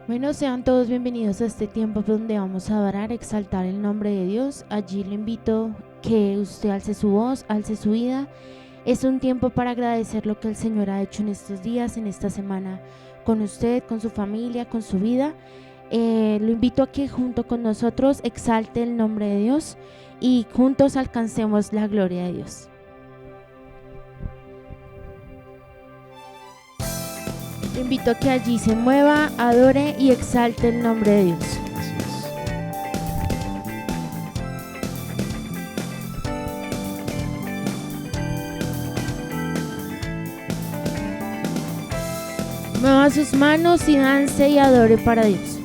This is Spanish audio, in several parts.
Bueno, sean todos bienvenidos a este tiempo donde vamos a adorar, exaltar el nombre de Dios. Allí le invito que usted alce su voz, alce su vida. Es un tiempo para agradecer lo que el Señor ha hecho en estos días, en esta semana, con usted, con su familia, con su vida. Lo invito a que junto con nosotros exalte el nombre de Dios y juntos alcancemos la gloria de Dios. Te invito a que allí se mueva, adore y exalte el nombre de Dios. Mueva sus manos y dance y adore para Dios.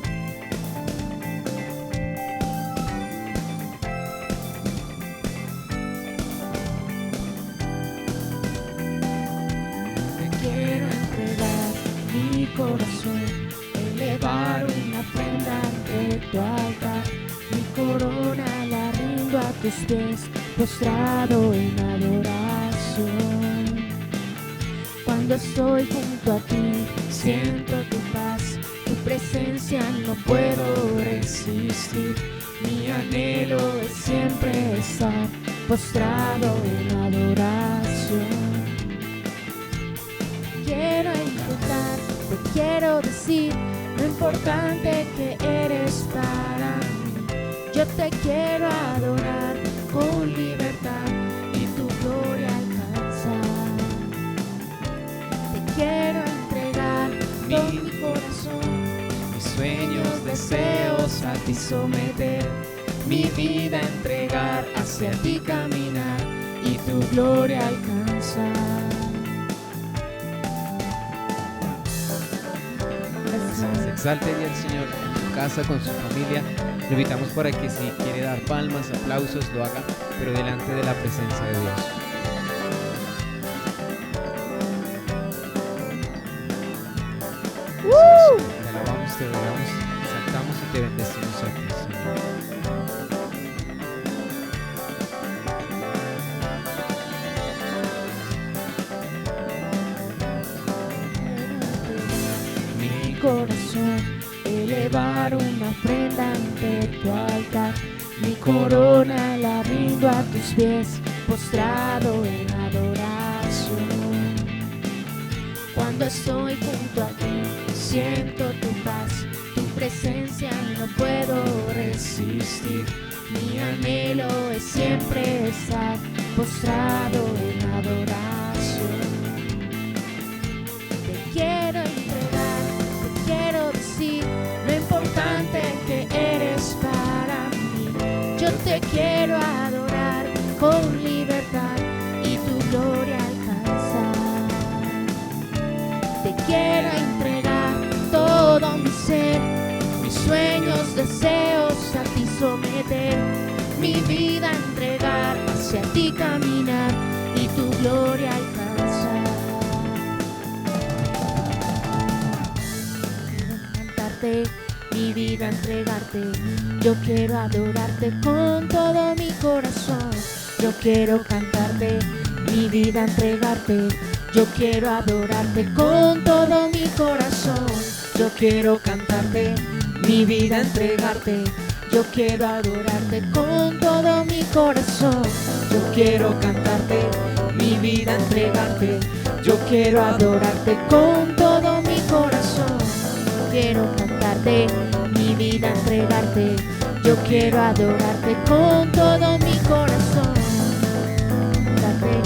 Quiero entregar mi corazón, elevar una ofrenda ante tu altar. Mi corona la rindo a tus pies, postrado en adoración. Cuando estoy junto a ti, siento tu paz, tu presencia no puedo resistir. Mi anhelo es siempre estar postrado en adoración. Quiero encontrar, te quiero decir lo importante que eres para mí. Yo te quiero adorar con libertad y tu gloria alcanzar. Te quiero entregar todo mi corazón, mis sueños, deseos a ti someter, mi vida entregar, hacia ti caminar y tu gloria alcanzar. Exalten al Señor en su casa con su familia. Lo invitamos para que si quiere dar palmas, aplausos, lo haga, pero delante de la presencia de Dios. Te alabamos, te adoramos, exaltamos y te bendecimos a ti, Señor. Corazón, elevar una ofrenda ante tu altar. Mi corona la rindo a tus pies, postrado en adoración. Cuando estoy junto a ti, siento tu paz, tu presencia no puedo resistir. Mi anhelo es siempre estar postrado en adoración. Te quiero entregar, quiero decir lo importante que eres para mí. Yo te quiero adorar con libertad y tu gloria alcanzar. Te quiero entregar todo mi ser, mis sueños, deseos a ti someter, mi vida entregar, hacia ti caminar y tu gloria alcanzar. Mi vida entregarte, yo quiero adorarte con todo mi corazón. Yo quiero cantarte, mi vida entregarte, yo quiero adorarte con todo mi corazón. Yo quiero cantarte, mi vida entregarte, yo quiero adorarte con todo mi corazón. Yo quiero cantarte, mi vida entregarte, yo quiero adorarte con todo mi corazón. Quiero cantarte, mi vida entregarte, yo quiero adorarte con todo mi corazón. Cantarte,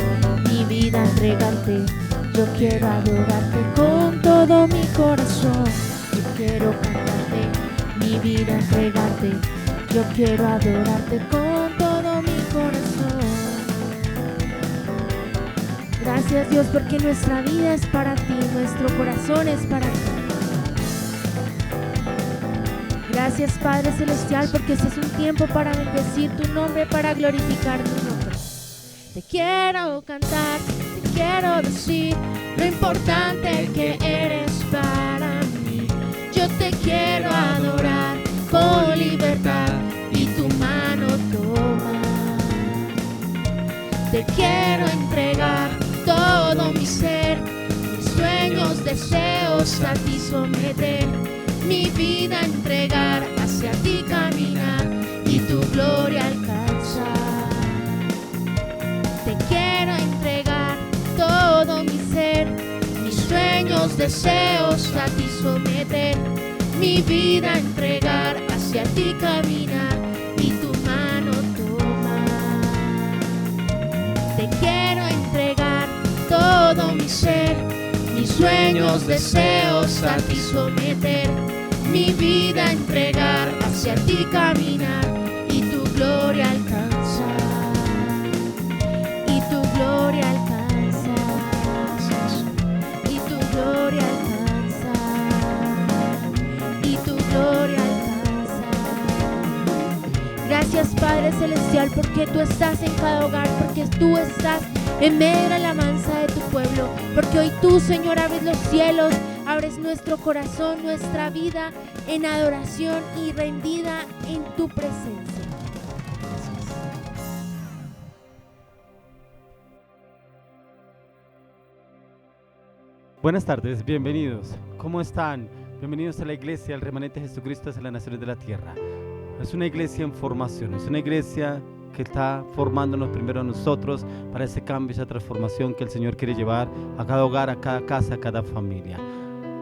mi vida entregarte, yo quiero adorarte con todo mi corazón. Yo quiero cantarte, mi vida entregarte, yo quiero adorarte con todo mi corazón. Gracias Dios porque nuestra vida es para ti, nuestro corazón es para ti. Gracias Padre Celestial porque este es un tiempo para bendecir tu nombre, para glorificar tu nombre. Te quiero cantar, te quiero decir lo importante que eres para mí. Yo te quiero adorar con libertad y tu mano toma. Te quiero entregar todo mi ser, mis sueños, deseos a ti someter. mi vida entregar, hacia ti caminar y tu gloria alcanzar. Te quiero entregar todo mi ser, mis sueños, deseos a ti someter, mi vida entregar, hacia ti caminar y tu mano tomar. Te quiero entregar todo mi ser, mis sueños, deseos a ti someter, mi vida entregar, hacia ti caminar y tu gloria alcanzar, y tu gloria alcanzar, y tu gloria alcanzar, y tu gloria alcanzar. Gracias, Padre Celestial, porque tú estás en cada hogar, porque tú estás en medio de la alabanza de tu pueblo, porque hoy tú, Señor, abres los cielos, abres nuestro corazón, nuestra vida en adoración y rendida en tu presencia. Buenas tardes, bienvenidos. ¿Cómo están? Bienvenidos a la iglesia, el remanente de Jesucristo hacia las naciones de la tierra. Es una iglesia en formación, es una iglesia que está formándonos primero a nosotros para ese cambio, esa transformación que el Señor quiere llevar a cada hogar, a cada casa, a cada familia.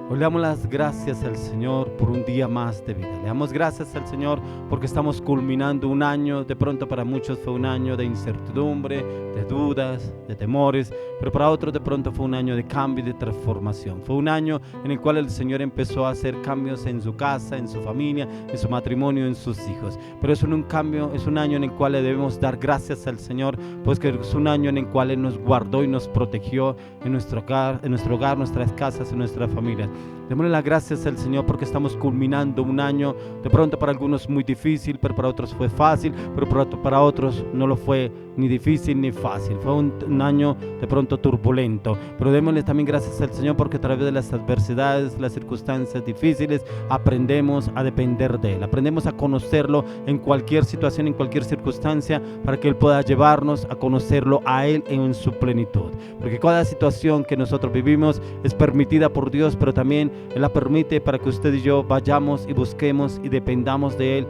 Hoy le damos las gracias al Señor por un día más de vida. Le damos gracias al Señor porque estamos culminando un año. De pronto para muchos fue un año de incertidumbre, de dudas, de temores, pero para otros de pronto fue un año de cambio y de transformación. Fue un año en el cual el Señor empezó a hacer cambios en su casa, en su familia, en su matrimonio, en sus hijos. Pero es un cambio, es un año en el cual le debemos dar gracias al Señor, pues que es un año en el cual Él nos guardó y nos protegió en nuestro hogar, nuestras casas, en nuestra familia. Démosle las gracias al Señor porque estamos culminando un año, de pronto para algunos muy difícil, pero para otros fue fácil, pero para otros no lo fue ni difícil ni fácil. Fue un año de pronto turbulento, pero démosle también gracias al Señor porque a través de las adversidades, las circunstancias difíciles, aprendemos a depender de Él, aprendemos a conocerlo en cualquier situación, en cualquier circunstancia, para que Él pueda llevarnos a conocerlo a Él en su plenitud, porque cada situación que nosotros vivimos es permitida por Dios, pero también Él la permite para que usted y yo vayamos y busquemos y dependamos de Él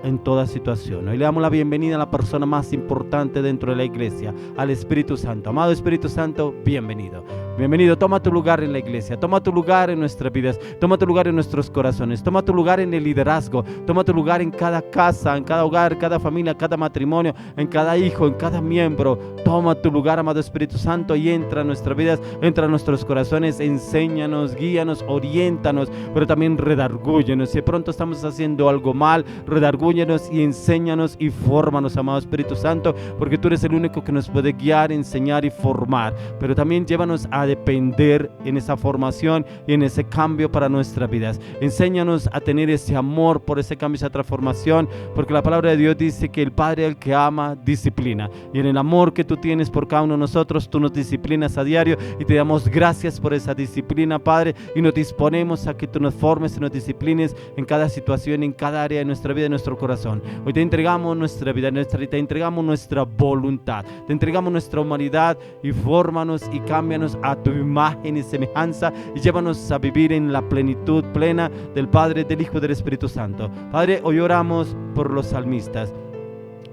en toda situación. Hoy le damos la bienvenida a la persona más importante dentro de la iglesia, al Espíritu Santo. Amado Espíritu Santo, bienvenido. Bienvenido, toma tu lugar en la iglesia, toma tu lugar en nuestras vidas, toma tu lugar en nuestros corazones, toma tu lugar en el liderazgo, toma tu lugar en cada casa, en cada hogar, cada familia, cada matrimonio, en cada hijo, en cada miembro. Toma tu lugar, amado Espíritu Santo, y entra en nuestras vidas, entra en nuestros corazones, enséñanos, guíanos, oriéntanos, pero también redargúyenos. Si de pronto estamos haciendo algo mal, redargúyenos y enséñanos y fórmanos, amado Espíritu Santo, porque tú eres el único que nos puede guiar, enseñar y formar, pero también llévanos a depender en esa formación y en ese cambio para nuestras vidas. Enséñanos a tener ese amor por ese cambio, esa transformación, porque la palabra de Dios dice que el Padre al que ama disciplina, y en el amor que tú tienes por cada uno de nosotros, tú nos disciplinas a diario, y te damos gracias por esa disciplina, Padre, y nos disponemos a que tú nos formes y nos disciplines en cada situación, en cada área de nuestra vida, de nuestro corazón. Hoy te entregamos nuestra vida, te entregamos nuestra voluntad, te entregamos nuestra humanidad, y fórmanos y cámbianos a tu imagen y semejanza, y llévanos a vivir en la plenitud plena del Padre, del Hijo y del Espíritu Santo. Padre, hoy oramos por los salmistas.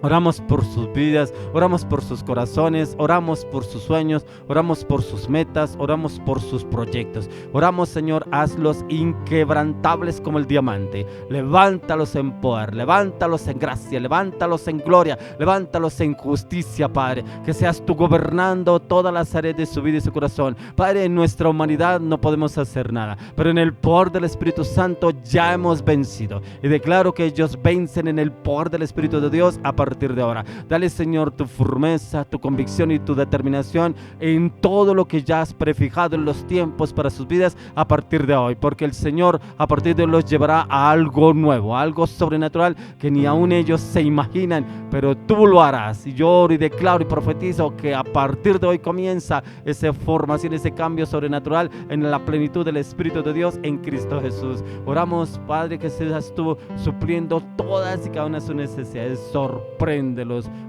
Oramos por sus vidas, oramos por sus corazones, oramos por sus sueños, oramos por sus metas, oramos por sus proyectos. Oramos, Señor, hazlos inquebrantables como el diamante. Levántalos en poder, levántalos en gracia, levántalos en gloria, levántalos en justicia, Padre. Que seas tú gobernando todas las áreas de su vida y su corazón. Padre, en nuestra humanidad no podemos hacer nada, pero en el poder del Espíritu Santo ya hemos vencido. Y declaro que ellos vencen en el poder del Espíritu de Dios a partir de ahora. Dale, Señor, tu firmeza, tu convicción y tu determinación en todo lo que ya has prefijado en los tiempos para sus vidas a partir de hoy, porque el Señor a partir de hoy los llevará a algo nuevo, a algo sobrenatural que ni aún ellos se imaginan, pero tú lo harás. Y yo oro y declaro y profetizo que a partir de hoy comienza esa formación, ese cambio sobrenatural en la plenitud del Espíritu de Dios en Cristo Jesús. Oramos, Padre, que seas tú supliendo todas y cada una de sus necesidades. Sorpréndelos.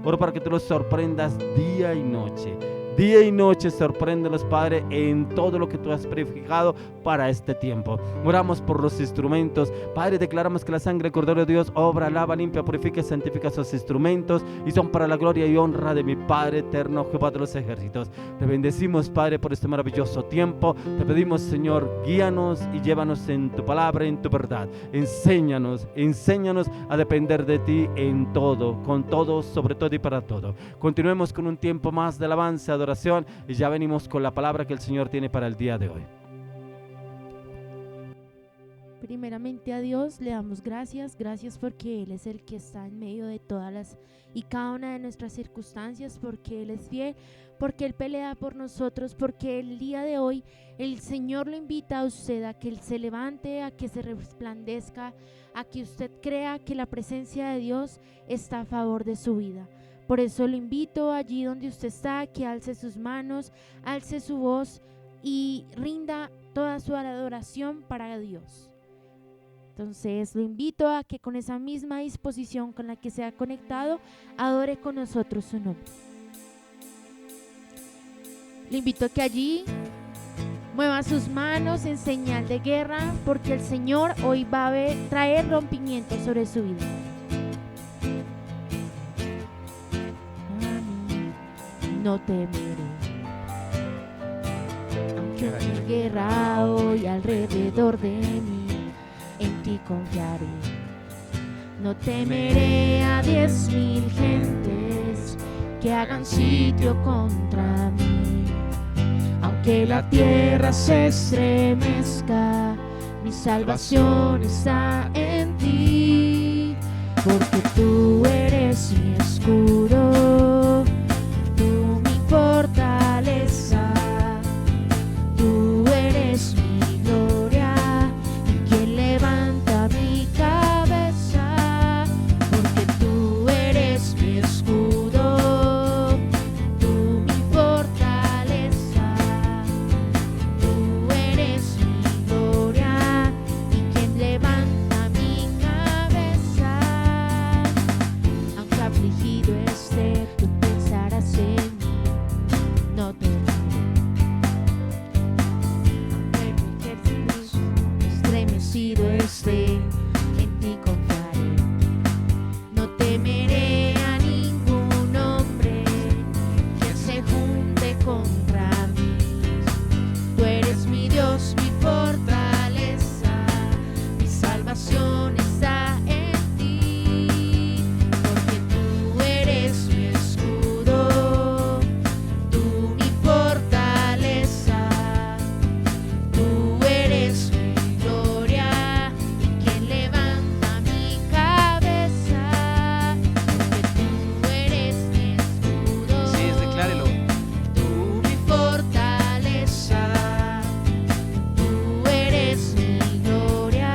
Oro para que tú los sorprendas día y noche. Día y noche sorpréndenos, Padre, en todo lo que tú has prefijado para este tiempo. Oramos por los instrumentos. Padre, declaramos que la sangre del Cordero de Dios obra, lava, limpia, purifica y santifica esos instrumentos y son para la gloria y honra de mi Padre eterno, Jehová de los ejércitos. Te bendecimos, Padre, por este maravilloso tiempo. Te pedimos, Señor, guíanos y llévanos en tu palabra, en tu verdad. Enséñanos a depender de ti en todo, con todo, sobre todo y para todo. Continuemos con un tiempo más de alabanza, adoración, y ya venimos con la palabra que el Señor tiene para el día de hoy. Primeramente a Dios le damos gracias porque Él es el que está en medio de todas las y cada una de nuestras circunstancias, porque Él es fiel, porque Él pelea por nosotros, porque el día de hoy el Señor lo invita a usted a que Él se levante, a que se resplandezca, a que usted crea que la presencia de Dios está a favor de su vida. Por eso lo invito allí donde usted está, que alce sus manos, alce su voz y rinda toda su adoración para Dios. Entonces lo invito a que con esa misma disposición con la que se ha conectado, adore con nosotros su nombre. Le invito a que allí mueva sus manos en señal de guerra, porque el Señor hoy va a traer rompimiento sobre su vida. No temeré, aunque haya guerra hoy alrededor de mí, en ti confiaré. No temeré a 10,000 gentes que hagan sitio contra mí. Aunque la tierra se estremezca, mi salvación está en ti, porque tú eres mi escudo, tú mi fortaleza, tú eres mi gloria, y quien levanta mi cabeza, porque tú eres mi escudo, tú mi fortaleza, tú eres mi gloria, y quien levanta mi cabeza. Aunque afligido esté, tú pensarás en mí, no temeré. Aunque mi ejército estremecido esté, en ti confiaré. No temeré a ningún hombre que se junte contra mí. Tú eres mi Dios, mi fortaleza, mi salvación está en ti, porque tú eres mi escudo, tú mi fortaleza, tú eres mi gloria, y quien levanta mi cabeza, porque tú eres mi escudo. Sí, declárelo. Tú mi fortaleza, tú eres mi gloria,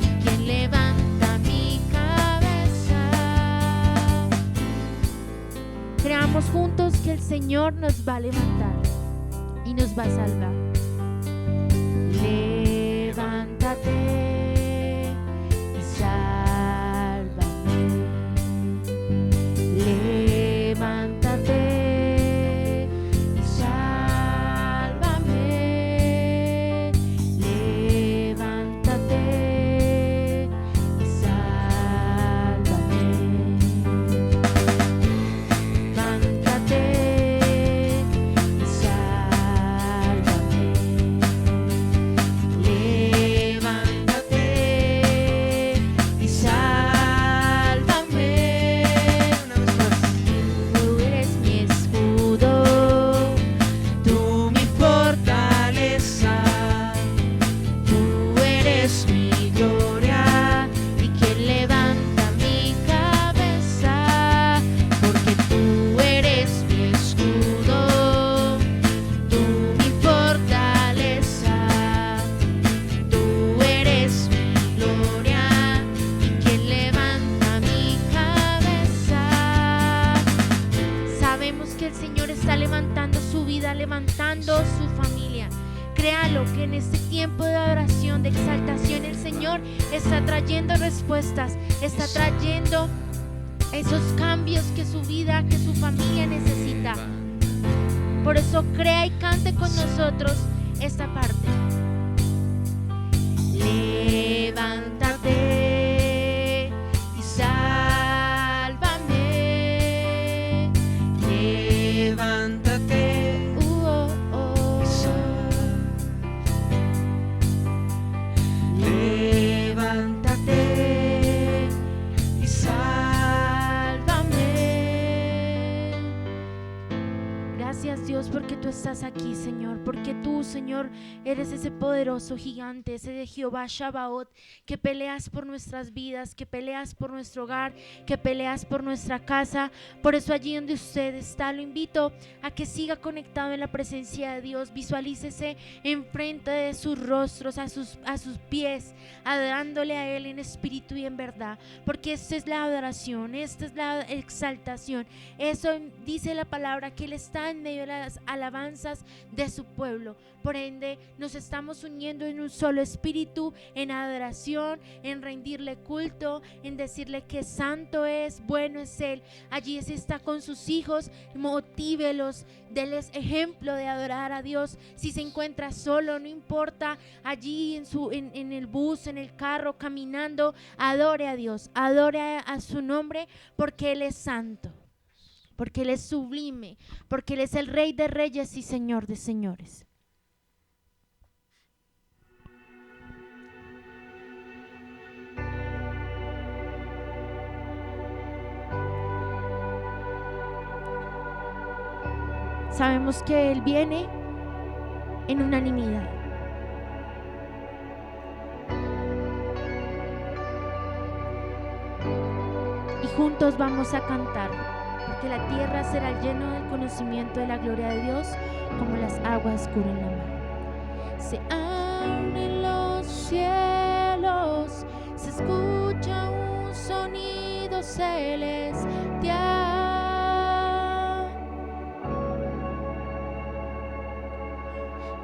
y quien levanta mi cabeza. Creamos juntos que el Señor nos va a levantar y nos va a salvar. Levántate y sálvame. Levántate y sálvame. Levántate y sálvame. Levántate y sálvame. Levántate y sálvame. Una vez más. Tú eres mi escudo, tú mi fortaleza, tú eres mi gloria, y quien levanta mi cabeza, porque tú eres mi escudo, tú mi fortaleza, tú eres mi gloria, y quien levanta mi cabeza. Sabemos que el Señor está levantando su vida, levantando su familia. Créalo que en este tiempo de adoración, de exaltación, el Señor está trayendo respuestas, está trayendo esos cambios que su vida, que su familia necesita. Por eso crea y cante con nosotros esta parte. Levántate y sálvame. Levántate y levántate y sálvame. Gracias, Dios, porque tú estás aquí, Señor, porque tú, Señor, eres ese poderoso gigante, ese de Jehová Shabaoth, que peleas por nuestras vidas, que peleas por nuestro hogar, que peleas por nuestra casa. Por eso allí donde usted está, lo invito a que siga conectado en la presencia de Dios. Visualícese enfrente de sus rostros, a sus pies, adorándole a Él en espíritu y en verdad, porque esta es la adoración, esta es la exaltación. Eso dice la palabra, que Él está en medio de las alabanzas de su pueblo. Por ende, nos estamos uniendo en un solo espíritu, en adoración, en rendirle culto, en decirle que santo es, bueno es Él. Allí se está con sus hijos, motívelos, denles ejemplo de adorar a Dios. Si se encuentra solo, no importa, allí en el bus, en el carro, caminando, adore a Dios, adore a su nombre, porque Él es santo, porque Él es sublime, porque Él es el Rey de reyes y Señor de señores. Sabemos que Él viene en unanimidad. Y juntos vamos a cantar, porque la tierra será llena del conocimiento de la gloria de Dios, como las aguas cubren la mar. Se abren los cielos, se escucha un sonido celestial.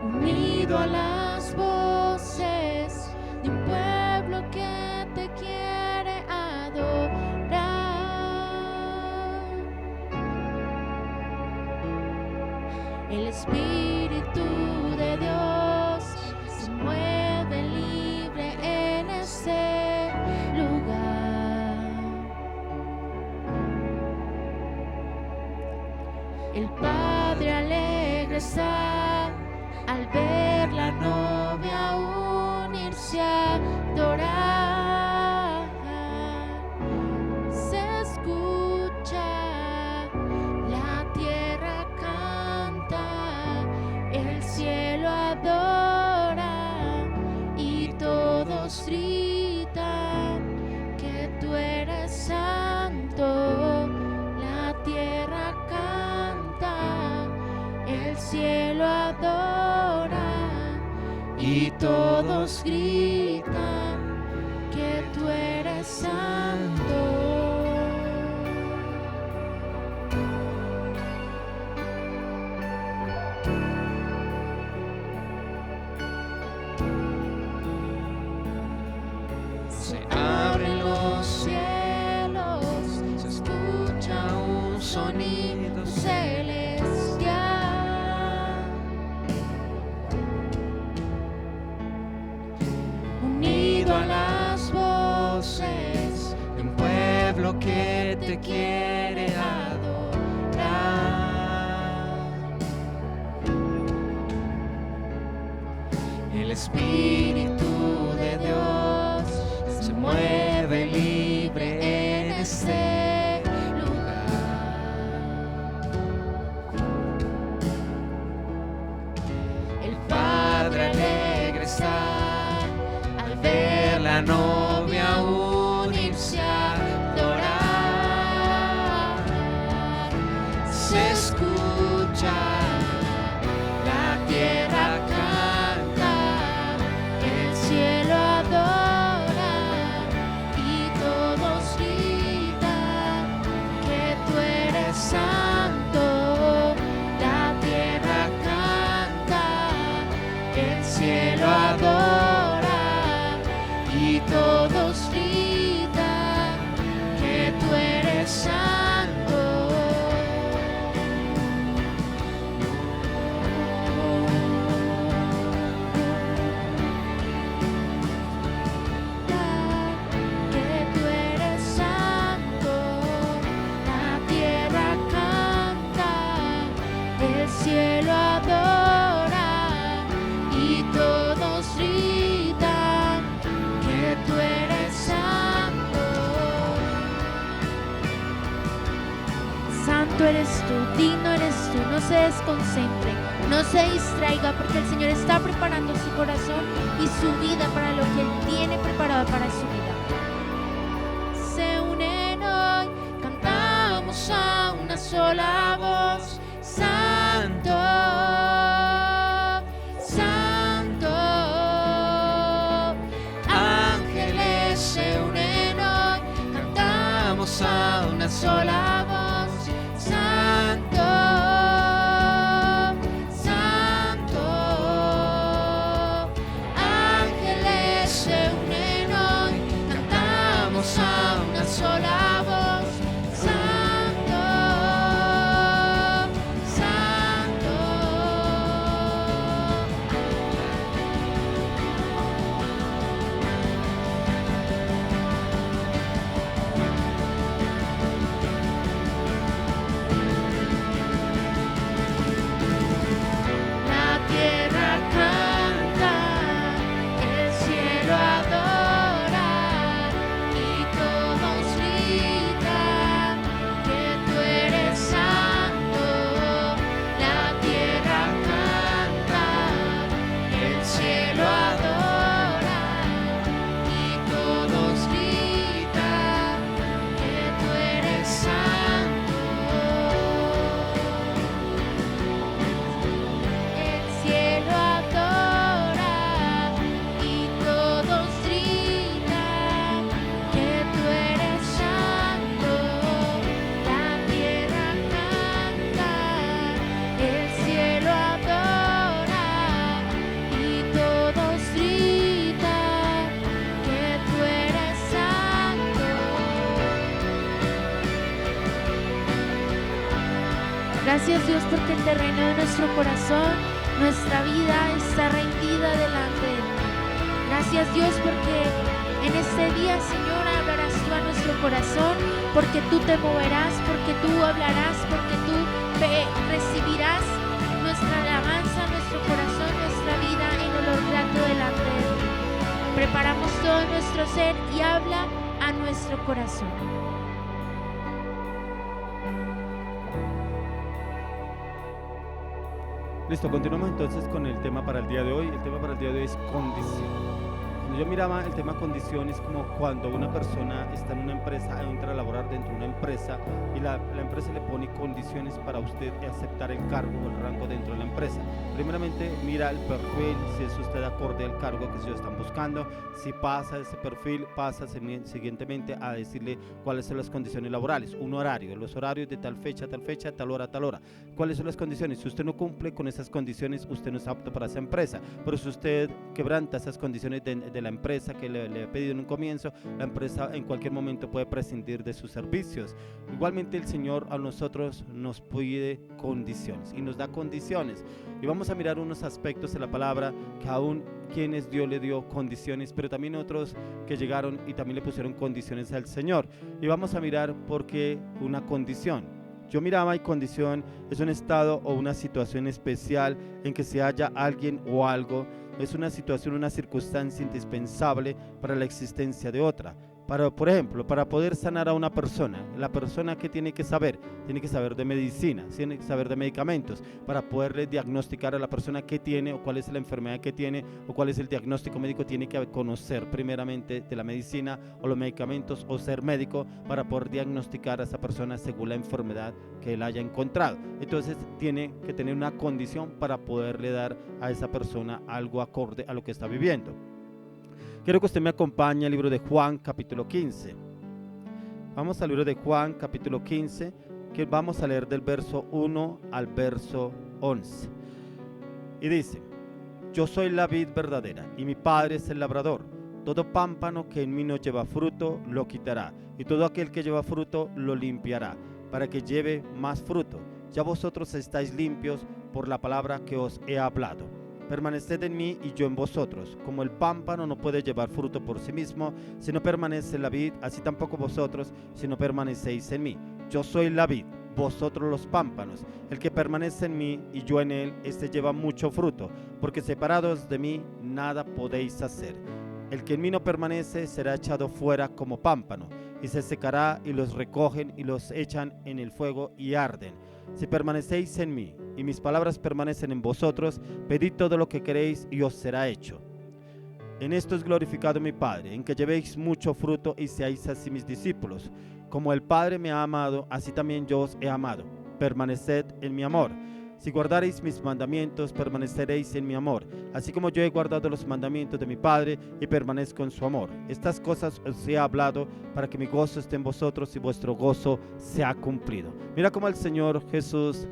Unido a las voces de un pueblo que te quiere adorar. El Espíritu de Dios se mueve libre en este lugar. El Padre alegre está al ver la novia unirse a adorar. Se escucha, la tierra canta, el cielo adora y todos gritan que tú eres santo. La tierra canta, el cielo adora y todos gritan que tú eres santo. Se abren los cielos, se escucha un sonido Celestial, unido a las voces de un pueblo que te quiere adorar. El Espíritu de Dios se mueve libre en este lugar. El Padre alegre está al ver la novia unirse a adorar. Se escucha, la tierra canta, el cielo adora y Santo eres tú, digno eres tú. No se desconcentre, no se distraiga, porque el Señor está preparando su corazón y su vida para lo que Él tiene preparado para su vida. Se unen hoy, cantamos a una sola voz. Santo, Santo. Ángeles se unen hoy, cantamos a una sola voz. Santo, Santo. Ángeles se unen hoy, cantamos a una sola voz. Santo, Santo. La tierra canta, el cielo adora y todos gritan que tú eres santo. La tierra canta, el cielo adora y todos gritan que tú eres santo. El cielo adora y todos gritan que tú eres santo. La tierra canta, el cielo adora y todos gritan que tú eres santo. Gracias, Dios, porque el terreno de nuestro corazón, nuestra vida está rendida delante de ti. Gracias, Dios, porque en este día, Señor, hablarás tú a nuestro corazón, porque tú te moverás, porque tú hablarás, porque tú recibirás nuestra alabanza, nuestro corazón, nuestra vida en olor grato delante de ti. Preparamos todo nuestro ser y habla a nuestro corazón. Listo, continuamos entonces con el tema para el día de hoy. El tema para el día de hoy es condición. Cuando yo miraba el tema condición, es como cuando una persona está en una empresa, entra a laborar dentro de una empresa y la empresa le pone condiciones para usted aceptar el cargo o el rango dentro de la empresa. Primeramente, mira el perfil, si es usted acorde al cargo que ellos están buscando. Si pasa ese perfil, pasa siguientemente a decirle cuáles son las condiciones laborales. Un horario, los horarios de tal fecha, tal hora, tal hora. ¿Cuáles son las condiciones? Si usted no cumple con esas condiciones, usted no es apto para esa empresa. Pero si usted quebranta esas condiciones de la empresa que le ha pedido en un comienzo, la empresa en cualquier momento puede prescindir de sus servicios. Igualmente el Señor a nosotros nos pide condiciones y nos da condiciones. Y vamos a mirar unos aspectos de la palabra que aún quienes Dios le dio condiciones, pero también otros que llegaron y también le pusieron condiciones al Señor. Y vamos a mirar por qué una condición. Yo miraba y condición es un estado o una situación especial en que se halla alguien o algo. Es una situación, una circunstancia indispensable para la existencia de otra. Por ejemplo, para poder sanar a una persona, la persona que tiene que saber de medicina, tiene que saber de medicamentos, para poderle diagnosticar a la persona qué tiene o cuál es la enfermedad que tiene o cuál es el diagnóstico médico, tiene que conocer primeramente de la medicina o los medicamentos o ser médico para poder diagnosticar a esa persona según la enfermedad que él haya encontrado. Entonces tiene que tener una condición para poderle dar a esa persona algo acorde a lo que está viviendo. Quiero que usted me acompañe al libro de Juan, capítulo 15. Vamos al libro de Juan, capítulo 15, que vamos a leer del verso 1 al verso 11. Y dice: Yo soy la vid verdadera, y mi Padre es el labrador. Todo pámpano que en mí no lleva fruto, lo quitará, y todo aquel que lleva fruto, lo limpiará, para que lleve más fruto. Ya vosotros estáis limpios por la palabra que os he hablado. Permaneced en mí y yo en vosotros. Como el pámpano no puede llevar fruto por sí mismo si no permanece en la vid, así tampoco vosotros si no permanecéis en mí. Yo soy la vid, vosotros los pámpanos. El que permanece en mí y yo en él, este lleva mucho fruto, porque separados de mí nada podéis hacer. El que en mí no permanece será echado fuera como pámpano y se secará, y los recogen y los echan en el fuego y arden. Si permanecéis en mí y mis palabras permanecen en vosotros, pedid todo lo que queréis y os será hecho. En esto es glorificado mi Padre, en que llevéis mucho fruto y seáis así mis discípulos. Como el Padre me ha amado, así también yo os he amado. Permaneced en mi amor. Si guardareis mis mandamientos, permaneceréis en mi amor, así como yo he guardado los mandamientos de mi Padre y permanezco en su amor. Estas cosas os he hablado para que mi gozo esté en vosotros y vuestro gozo sea cumplido. Mira cómo el Señor Jesús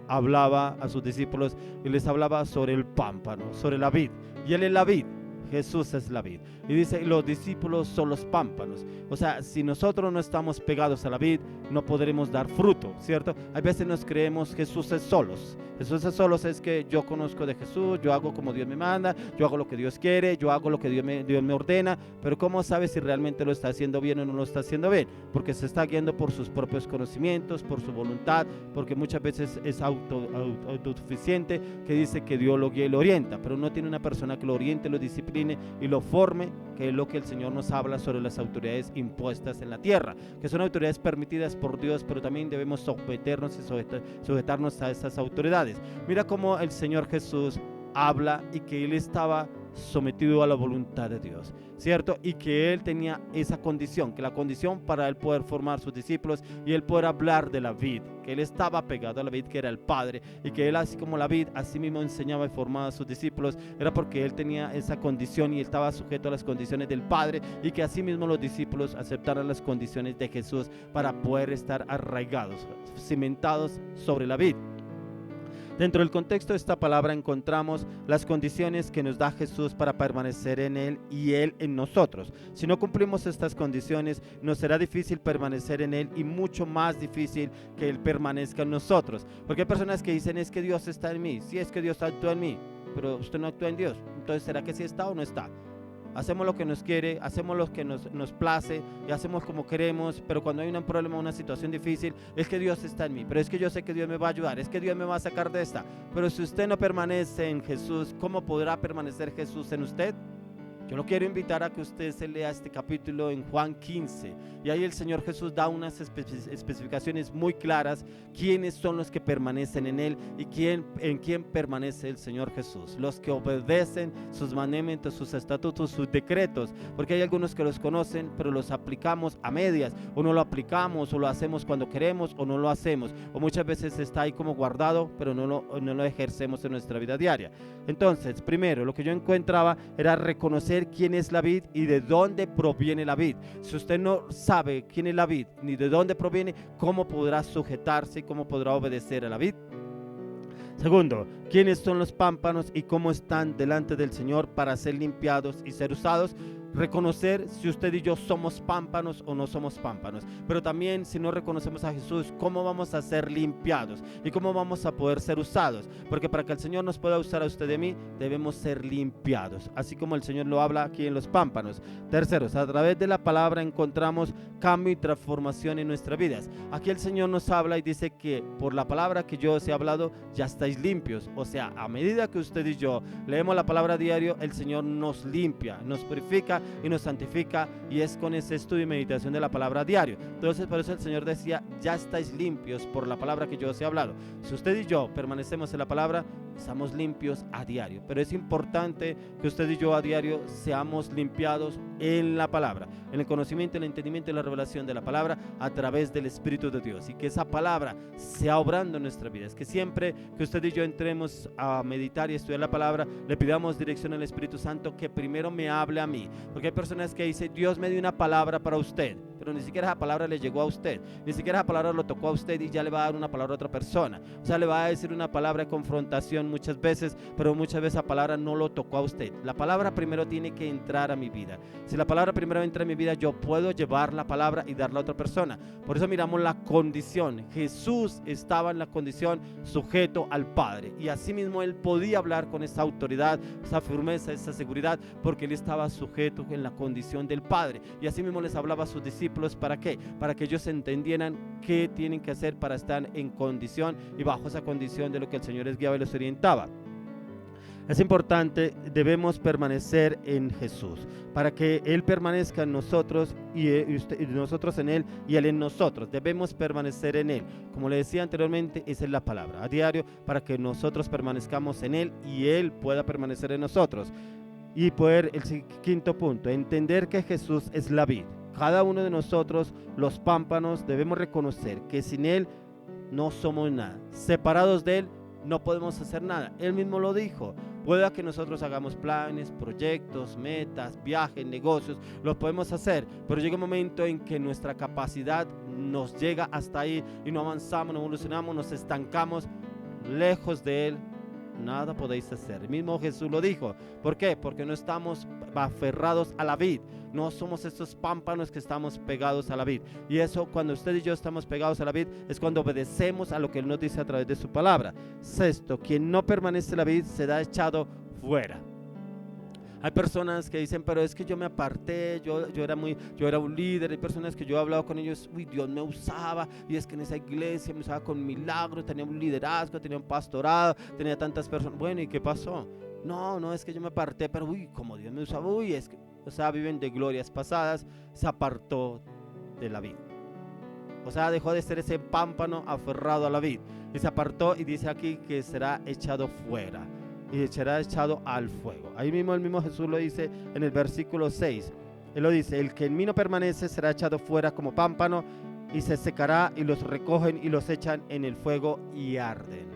hablaba a sus discípulos y les hablaba sobre el pámpano, sobre la vid, y Él es la vid. Jesús es la vid. Y dice, los discípulos son los pámpanos. O sea, si nosotros no estamos pegados a la vid, no podremos dar fruto, ¿cierto? A veces nos creemos Jesús es solos. Jesús es solos es que yo conozco de Jesús, yo hago como Dios me manda, yo hago lo que Dios quiere, yo hago lo que Dios me ordena. Pero ¿cómo sabe si realmente lo está haciendo bien o no lo está haciendo bien? Porque se está guiando por sus propios conocimientos, por su voluntad, porque muchas veces es autosuficiente, que dice que Dios lo guía y lo orienta, pero no tiene una persona que lo oriente, lo discipline y lo forme, que es lo que el Señor nos habla sobre las autoridades impuestas en la tierra, que son autoridades permitidas por Dios, pero también debemos someternos y sujetarnos a esas autoridades. Mira cómo el Señor Jesús habla y que Él estaba sometido a la voluntad de Dios, ¿cierto? Y que Él tenía esa condición, que la condición para Él poder formar sus discípulos y Él poder hablar de la vid, que Él estaba pegado a la vid, que era el Padre, y que Él, así como la vid, así mismo enseñaba y formaba a sus discípulos, era porque Él tenía esa condición y Él estaba sujeto a las condiciones del Padre, y que así mismo los discípulos aceptaran las condiciones de Jesús para poder estar arraigados, cimentados sobre la vid. Dentro del contexto de esta palabra encontramos las condiciones que nos da Jesús para permanecer en Él y Él en nosotros. Si no cumplimos estas condiciones, nos será difícil permanecer en Él y mucho más difícil que Él permanezca en nosotros. Porque hay personas que dicen, es que Dios está en mí. Sí, es que Dios actúa en mí, pero usted no actúa en Dios. Entonces, ¿será que sí está o no está? Hacemos lo que nos quiere, hacemos lo que nos place y hacemos como queremos, pero cuando hay un problema, una situación difícil, es que Dios está en mí, pero es que yo sé que Dios me va a ayudar, es que Dios me va a sacar de esta. Pero si usted no permanece en Jesús, ¿cómo podrá permanecer Jesús en usted? Yo lo quiero invitar a que usted se lea este capítulo en Juan 15, y ahí el Señor Jesús da unas especificaciones muy claras, quiénes son los que permanecen en Él y en quién permanece el Señor Jesús, los que obedecen sus mandamientos, sus estatutos, sus decretos, porque hay algunos que los conocen, pero los aplicamos a medias, o no lo aplicamos, o lo hacemos cuando queremos, o no lo hacemos, o muchas veces está ahí como guardado, pero no lo ejercemos en nuestra vida diaria. Entonces, primero, lo que yo encontraba era reconocer quién es la vid y de dónde proviene la vid. Si usted no sabe quién es la vid ni de dónde proviene, ¿cómo podrá sujetarse y cómo podrá obedecer a la vid? Segundo, ¿quiénes son los pámpanos y cómo están delante del Señor para ser limpiados y ser usados? Reconocer si usted y yo somos pámpanos o no somos pámpanos, pero también si no reconocemos a Jesús, cómo vamos a ser limpiados y cómo vamos a poder ser usados, porque para que el Señor nos pueda usar a usted y a mí, debemos ser limpiados, así como el Señor lo habla aquí en los pámpanos. Tercero, a través de la palabra encontramos cambio y transformación en nuestras vidas. Aquí el Señor nos habla y dice que por la palabra que yo os he hablado, ya estáis limpios. O sea, a medida que usted y yo leemos la palabra diario, el Señor nos limpia, nos purifica y nos santifica, y es con ese estudio y meditación de la palabra diario. Entonces, por eso el Señor decía, ya estáis limpios por la palabra que yo os he hablado. Si usted y yo permanecemos en la palabra, estamos limpios a diario, pero es importante que usted y yo a diario seamos limpiados en la palabra, en el conocimiento, el entendimiento y la revelación de la palabra a través del Espíritu de Dios, y que esa palabra sea obrando en nuestras vidas, que siempre que usted y yo entremos a meditar y estudiar la palabra, le pidamos dirección al Espíritu Santo, que primero me hable a mí, porque hay personas que dicen, Dios me dio una palabra para usted, pero ni siquiera esa palabra le llegó a usted, ni siquiera esa palabra lo tocó a usted y ya le va a dar una palabra a otra persona. O sea, le va a decir una palabra de confrontación muchas veces, pero muchas veces esa palabra no lo tocó a usted. La palabra primero tiene que entrar a mi vida. Si la palabra primero entra en mi vida, yo puedo llevar la palabra y darla a otra persona. Por eso miramos la condición. Jesús estaba en la condición sujeto al Padre, y así mismo Él podía hablar con esa autoridad, esa firmeza, esa seguridad, porque Él estaba sujeto en la condición del Padre, y así mismo les hablaba a sus discípulos. ¿Para qué? Para que ellos entendieran qué tienen que hacer para estar en condición y bajo esa condición de lo que el Señor les guiaba y les orientaba. Es importante, debemos permanecer en Jesús, para que Él permanezca en nosotros y nosotros en Él y Él en nosotros. Debemos permanecer en Él. Como le decía anteriormente, esa es la palabra, a diario, para que nosotros permanezcamos en Él y Él pueda permanecer en nosotros. Y poder, el quinto punto, entender que Jesús es la vid. Cada uno de nosotros, los pámpanos, debemos reconocer que sin Él no somos nada. Separados de Él, no podemos hacer nada. Él mismo lo dijo. Pueda que nosotros hagamos planes, proyectos, metas, viajes, negocios, los podemos hacer, pero llega un momento en que nuestra capacidad nos llega hasta ahí y no avanzamos, no evolucionamos, nos estancamos. Lejos de Él, nada podéis hacer. El mismo Jesús lo dijo. ¿Por qué? Porque no estamos aferrados a la vid. No somos estos pámpanos que estamos pegados a la vid. Y eso, cuando usted y yo estamos pegados a la vid, es cuando obedecemos a lo que Él nos dice a través de su palabra. Sexto, quien no permanece en la vid será echado fuera. Hay personas que dicen, pero es que yo me aparté, yo era un líder. Hay personas que yo he hablado con ellos, uy, Dios me usaba, y es que en esa iglesia me usaba con milagros, tenía un liderazgo, tenía un pastorado, tenía tantas personas. Bueno, ¿y qué pasó? No, es que yo me aparté, pero uy, como Dios me usaba, uy, es que, o sea, viven de glorias pasadas, se apartó de la vida. O sea, dejó de ser ese pámpano aferrado a la vid, y se apartó, y dice aquí que será echado fuera. Y será echado al fuego. Ahí mismo el mismo Jesús lo dice en el versículo 6. Él lo dice, el que en mí no permanece será echado fuera como pámpano y se secará, y los recogen y los echan en el fuego y arden.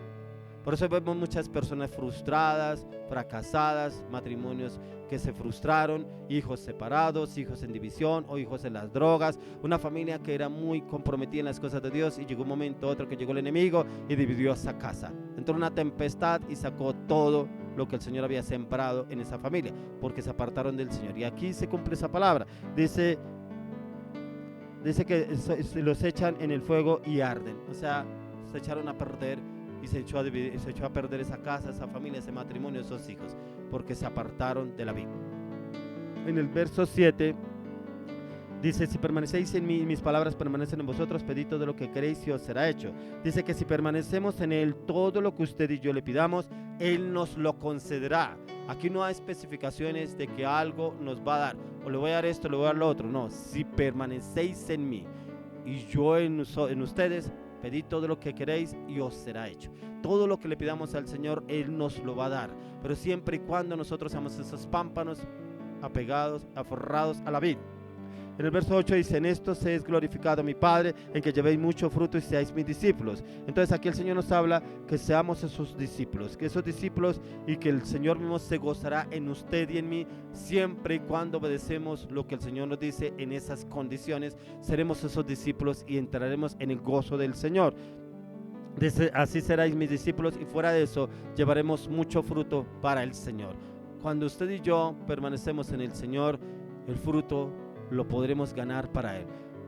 Por eso vemos muchas personas frustradas, fracasadas, matrimonios que se frustraron, hijos separados, hijos en división o hijos en las drogas, una familia que era muy comprometida en las cosas de Dios, y llegó un momento otro que llegó el enemigo y dividió esa casa. Entró una tempestad y sacó todo lo que el Señor había sembrado en esa familia, porque se apartaron del Señor. Y aquí se cumple esa palabra. Dice que los echan en el fuego y arden. O sea, se echaron a perder y se echó a perder esa casa, esa familia, ese matrimonio, esos hijos, porque se apartaron de la vida. En el verso 7 dice, si permanecéis en mí y mis palabras permanecen en vosotros, pedid todo lo que queréis y os será hecho. Dice que si permanecemos en Él, todo lo que usted y yo le pidamos, Él nos lo concederá. Aquí no hay especificaciones de que algo nos va a dar, o le voy a dar esto, le voy a dar lo otro. No, si permanecéis en mí y yo en ustedes, pedid todo lo que queréis y os será hecho. Todo lo que le pidamos al Señor, Él nos lo va a dar, pero siempre y cuando nosotros seamos esos pámpanos apegados, aferrados a la vid. En el verso 8 dice, en esto se es glorificado mi Padre, en que llevéis mucho fruto y seáis mis discípulos. Entonces aquí el Señor nos habla que seamos esos discípulos, y que el Señor mismo se gozará en usted y en mí, siempre y cuando obedecemos lo que el Señor nos dice. En esas condiciones seremos esos discípulos y entraremos en el gozo del Señor. Dice, así seráis mis discípulos, y fuera de eso llevaremos mucho fruto para el Señor. Cuando usted y yo permanecemos en el Señor, el fruto lo podremos ganar para Él.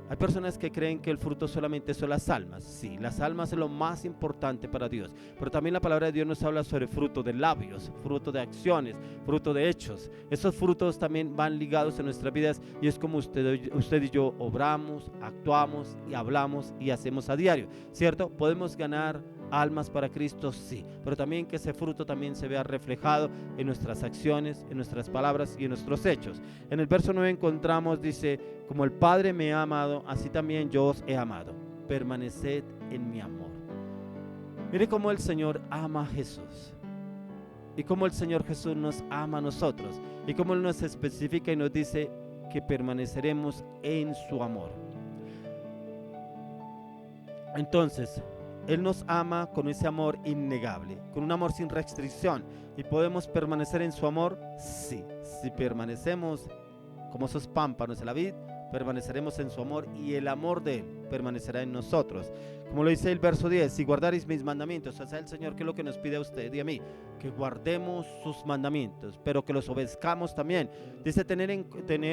Hay personas que creen que el fruto solamente son las almas. Sí, las almas es lo más importante para Dios, pero también la palabra de Dios nos habla sobre fruto de labios, fruto de acciones, fruto de hechos. Esos frutos también van ligados en nuestras vidas, y es como usted y yo obramos, actuamos y hablamos y hacemos a diario, ¿cierto? Podemos ganar almas para Cristo, sí, pero también que ese fruto también se vea reflejado en nuestras acciones, en nuestras palabras y en nuestros hechos. En el verso 9 encontramos, dice, como el Padre me ha amado, así también yo os he amado, permaneced en mi amor. Mire cómo el Señor ama a Jesús, y cómo el Señor Jesús nos ama a nosotros, y cómo Él nos especifica y nos dice que permaneceremos en su amor. Entonces, Él nos ama con ese amor innegable, con un amor sin restricción. ¿Y podemos permanecer en su amor? Sí. Si permanecemos como esos pámpanos en la vid, permaneceremos en su amor, y el amor de Él permanecerá en nosotros. Como lo dice el verso 10, si guardaréis mis mandamientos, o sea, el Señor, ¿qué es lo que nos pide a usted y a mí? Que guardemos sus mandamientos, pero que los obedezcamos también. Dice tener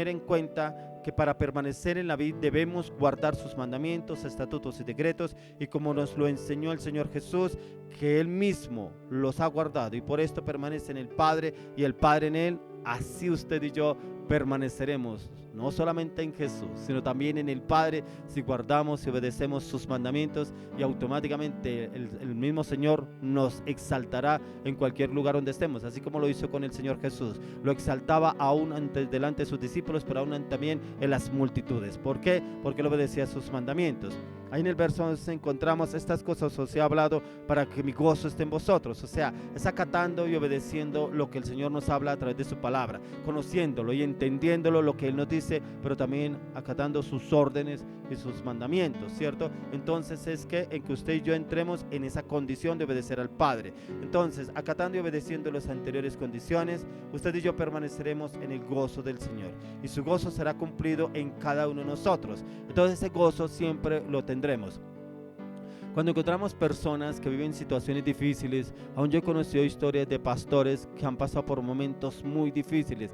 en cuenta que para permanecer en la vid debemos guardar sus mandamientos, estatutos y decretos, y como nos lo enseñó el Señor Jesús, que Él mismo los ha guardado, y por esto permanece en el Padre y el Padre en Él. Así usted y yo permaneceremos no solamente en Jesús, sino también en el Padre, si guardamos y obedecemos sus mandamientos, y automáticamente el mismo Señor nos exaltará en cualquier lugar donde estemos, así como lo hizo con el Señor Jesús. Lo exaltaba aún delante de sus discípulos, pero aún también en las multitudes. ¿Por qué? Porque él obedecía sus mandamientos. Ahí en el verso 11 encontramos: estas cosas os he hablado para que mi gozo esté en vosotros. O sea, es acatando y obedeciendo lo que el Señor nos habla a través de su palabra, conociéndolo y entendiéndolo lo que Él nos dice, pero también acatando sus órdenes y sus mandamientos, ¿cierto? Entonces es que en que usted y yo entremos en esa condición de obedecer al Padre. Entonces, acatando y obedeciendo las anteriores condiciones, usted y yo permaneceremos en el gozo del Señor, y su gozo será cumplido en cada uno de nosotros. Entonces ese gozo siempre lo tendremos. Cuando encontramos personas que viven situaciones difíciles, aún yo he conocido historias de pastores que han pasado por momentos muy difíciles,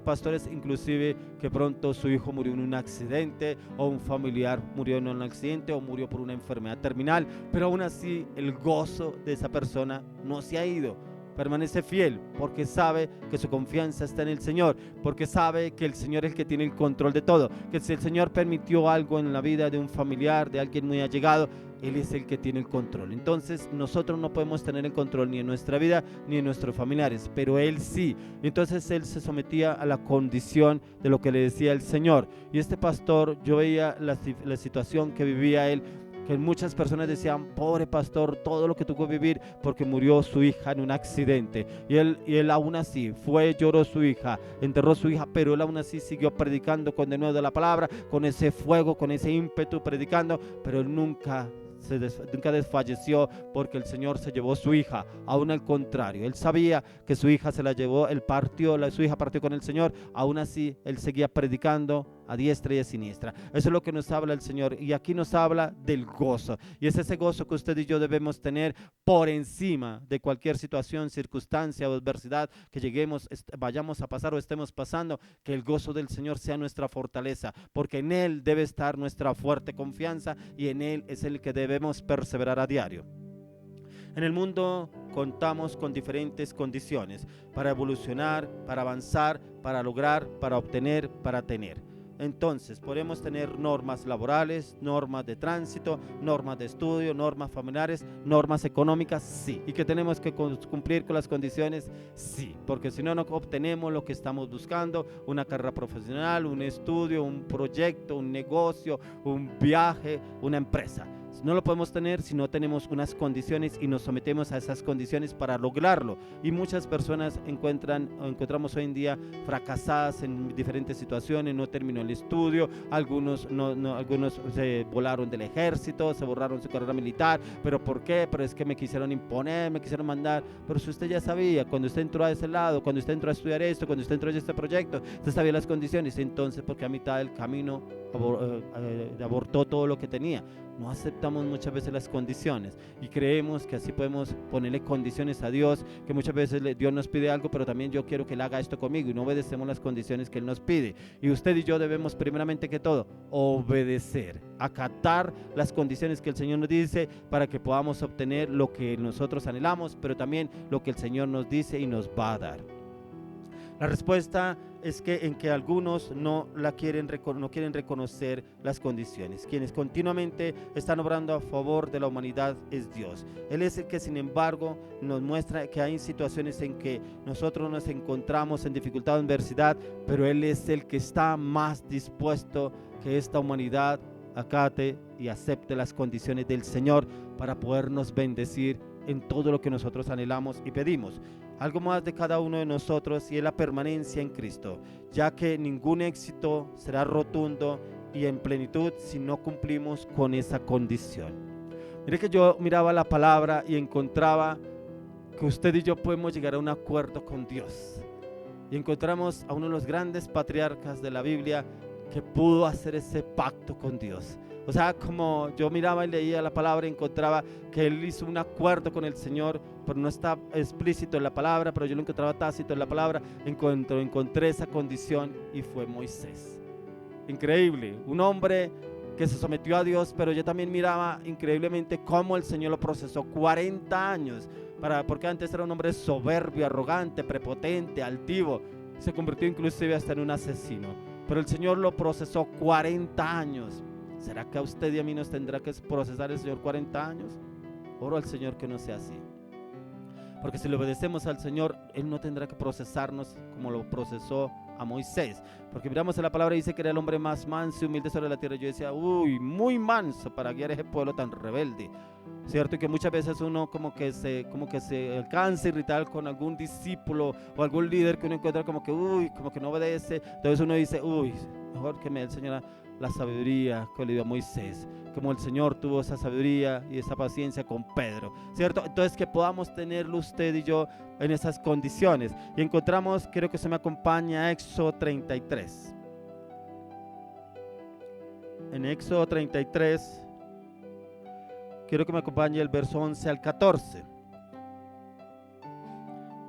pastores inclusive que pronto su hijo murió en un accidente, o un familiar murió en un accidente, o murió por una enfermedad terminal, pero aún así el gozo de esa persona no se ha ido. Permanece fiel porque sabe que su confianza está en el Señor, porque sabe que el Señor es el que tiene el control de todo, que si el Señor permitió algo en la vida de un familiar, de alguien muy allegado, Él es el que tiene el control. Entonces nosotros no podemos tener el control ni en nuestra vida ni en nuestros familiares, pero Él sí. Entonces Él se sometía a la condición de lo que le decía el Señor. Y este pastor, yo veía la situación que vivía él, que muchas personas decían: pobre pastor, todo lo que tuvo que vivir porque murió su hija en un accidente. Y él aún así fue, lloró su hija, enterró su hija, pero él aún así siguió predicando con denuedo de la palabra, con ese fuego, con ese ímpetu predicando, pero él nunca desfalleció porque el Señor se llevó su hija. Aún al contrario, él sabía que su hija se la llevó, su hija partió con el Señor. Aún así él seguía predicando a diestra y a siniestra. Eso es lo que nos habla el Señor, y aquí nos habla del gozo, y es ese gozo que usted y yo debemos tener por encima de cualquier situación, circunstancia o adversidad que vayamos a pasar o estemos pasando. Que el gozo del Señor sea nuestra fortaleza, porque en Él debe estar nuestra fuerte confianza, y en Él es el que debemos perseverar a diario. En el mundo contamos con diferentes condiciones para evolucionar, para avanzar, para lograr, para obtener, para tener. Entonces podemos tener normas laborales, normas de tránsito, normas de estudio, normas familiares, normas económicas, sí. Y que tenemos que cumplir con las condiciones, sí, porque si no, no obtenemos lo que estamos buscando: una carrera profesional, un estudio, un proyecto, un negocio, un viaje, una empresa. No lo podemos tener si no tenemos unas condiciones y nos sometemos a esas condiciones para lograrlo. Y muchas personas encontramos hoy en día fracasadas en diferentes situaciones. No terminó el estudio, algunos se volaron del ejército, se borraron su carrera militar. ¿Pero por qué? Pero es que me quisieron imponer, me quisieron mandar. Pero si usted ya sabía, cuando usted entró a ese lado, cuando usted entró a estudiar esto, cuando usted entró a este proyecto, usted sabía las condiciones. Entonces, porque a mitad del camino abortó todo lo que tenía. No aceptamos muchas veces las condiciones y creemos que así podemos ponerle condiciones a Dios, que muchas veces Dios nos pide algo, pero también yo quiero que Él haga esto conmigo, y no obedecemos las condiciones que Él nos pide. Y usted y yo debemos primeramente que todo obedecer, acatar las condiciones que el Señor nos dice, para que podamos obtener lo que nosotros anhelamos, pero también lo que el Señor nos dice y nos va a dar. La respuesta es que algunos no quieren reconocer las condiciones. Quienes continuamente están obrando a favor de la humanidad es Dios. Él es el que, sin embargo, nos muestra que hay situaciones en que nosotros nos encontramos en dificultad o adversidad, pero Él es el que está más dispuesto que esta humanidad acate y acepte las condiciones del Señor para podernos bendecir en todo lo que nosotros anhelamos y pedimos. Algo más de cada uno de nosotros, y es la permanencia en Cristo, ya que ningún éxito será rotundo y en plenitud si no cumplimos con esa condición. Mire que yo miraba la palabra y encontraba que usted y yo podemos llegar a un acuerdo con Dios, y encontramos a uno de los grandes patriarcas de la Biblia que pudo hacer ese pacto con Dios. O sea, como yo miraba y leía la palabra, encontraba que él hizo un acuerdo con el Señor, pero no está explícito en la palabra, pero yo lo encontraba tácito en la palabra. Encontré esa condición, y fue Moisés. Increíble, un hombre que se sometió a Dios, pero yo también miraba increíblemente cómo el Señor lo procesó 40 años, porque antes era un hombre soberbio, arrogante, prepotente, altivo, se convirtió inclusive hasta en un asesino. pero el Señor lo procesó 40 años. ¿Será que a usted y a mí nos tendrá que procesar el Señor 40 años? Oro al Señor que no sea así, porque si le obedecemos al Señor, Él no tendrá que procesarnos como lo procesó a Moisés, porque miramos en la palabra y dice que era el hombre más manso y humilde sobre la tierra. Yo decía, uy, muy manso para guiar a ese pueblo tan rebelde, ¿cierto? Y que muchas veces uno como que se alcanza a irritar con algún discípulo o algún líder que uno encuentra como que, uy, como que no obedece. Entonces uno dice, uy, mejor que me dé el Señor la sabiduría que le dio a Moisés, como el Señor tuvo esa sabiduría y esa paciencia con Pedro, ¿cierto? Entonces que podamos tenerlo usted y yo en esas condiciones. Y encontramos, quiero que se me acompañe a Éxodo 33. En Éxodo 33, quiero que me acompañe el verso 11 al 14.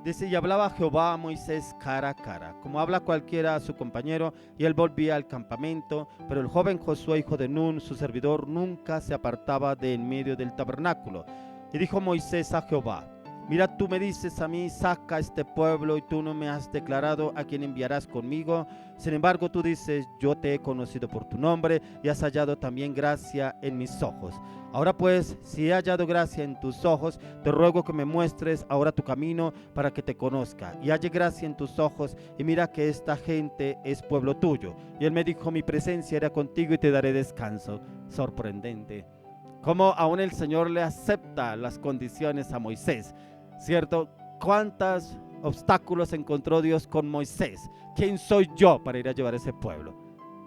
Dice, y hablaba Jehová a Moisés cara a cara, como habla cualquiera a su compañero, y él volvía al campamento, pero el joven Josué, hijo de Nun, su servidor, nunca se apartaba de en medio del tabernáculo. Y dijo Moisés a Jehová, mira, tú me dices a mí, saca este pueblo, y tú no me has declarado a quién enviarás conmigo. Sin embargo, tú dices, yo te he conocido por tu nombre, y has hallado también gracia en mis ojos. Ahora pues, si he hallado gracia en tus ojos, te ruego que me muestres ahora tu camino para que te conozca, y halle gracia en tus ojos, y mira que esta gente es pueblo tuyo. Y él me dijo, mi presencia era contigo y te daré descanso. Sorprendente. Cómo aún el Señor le acepta las condiciones a Moisés, ¿cierto? ¿Cuántos obstáculos encontró Dios con Moisés? ¿Quién soy yo para ir a llevar a ese pueblo?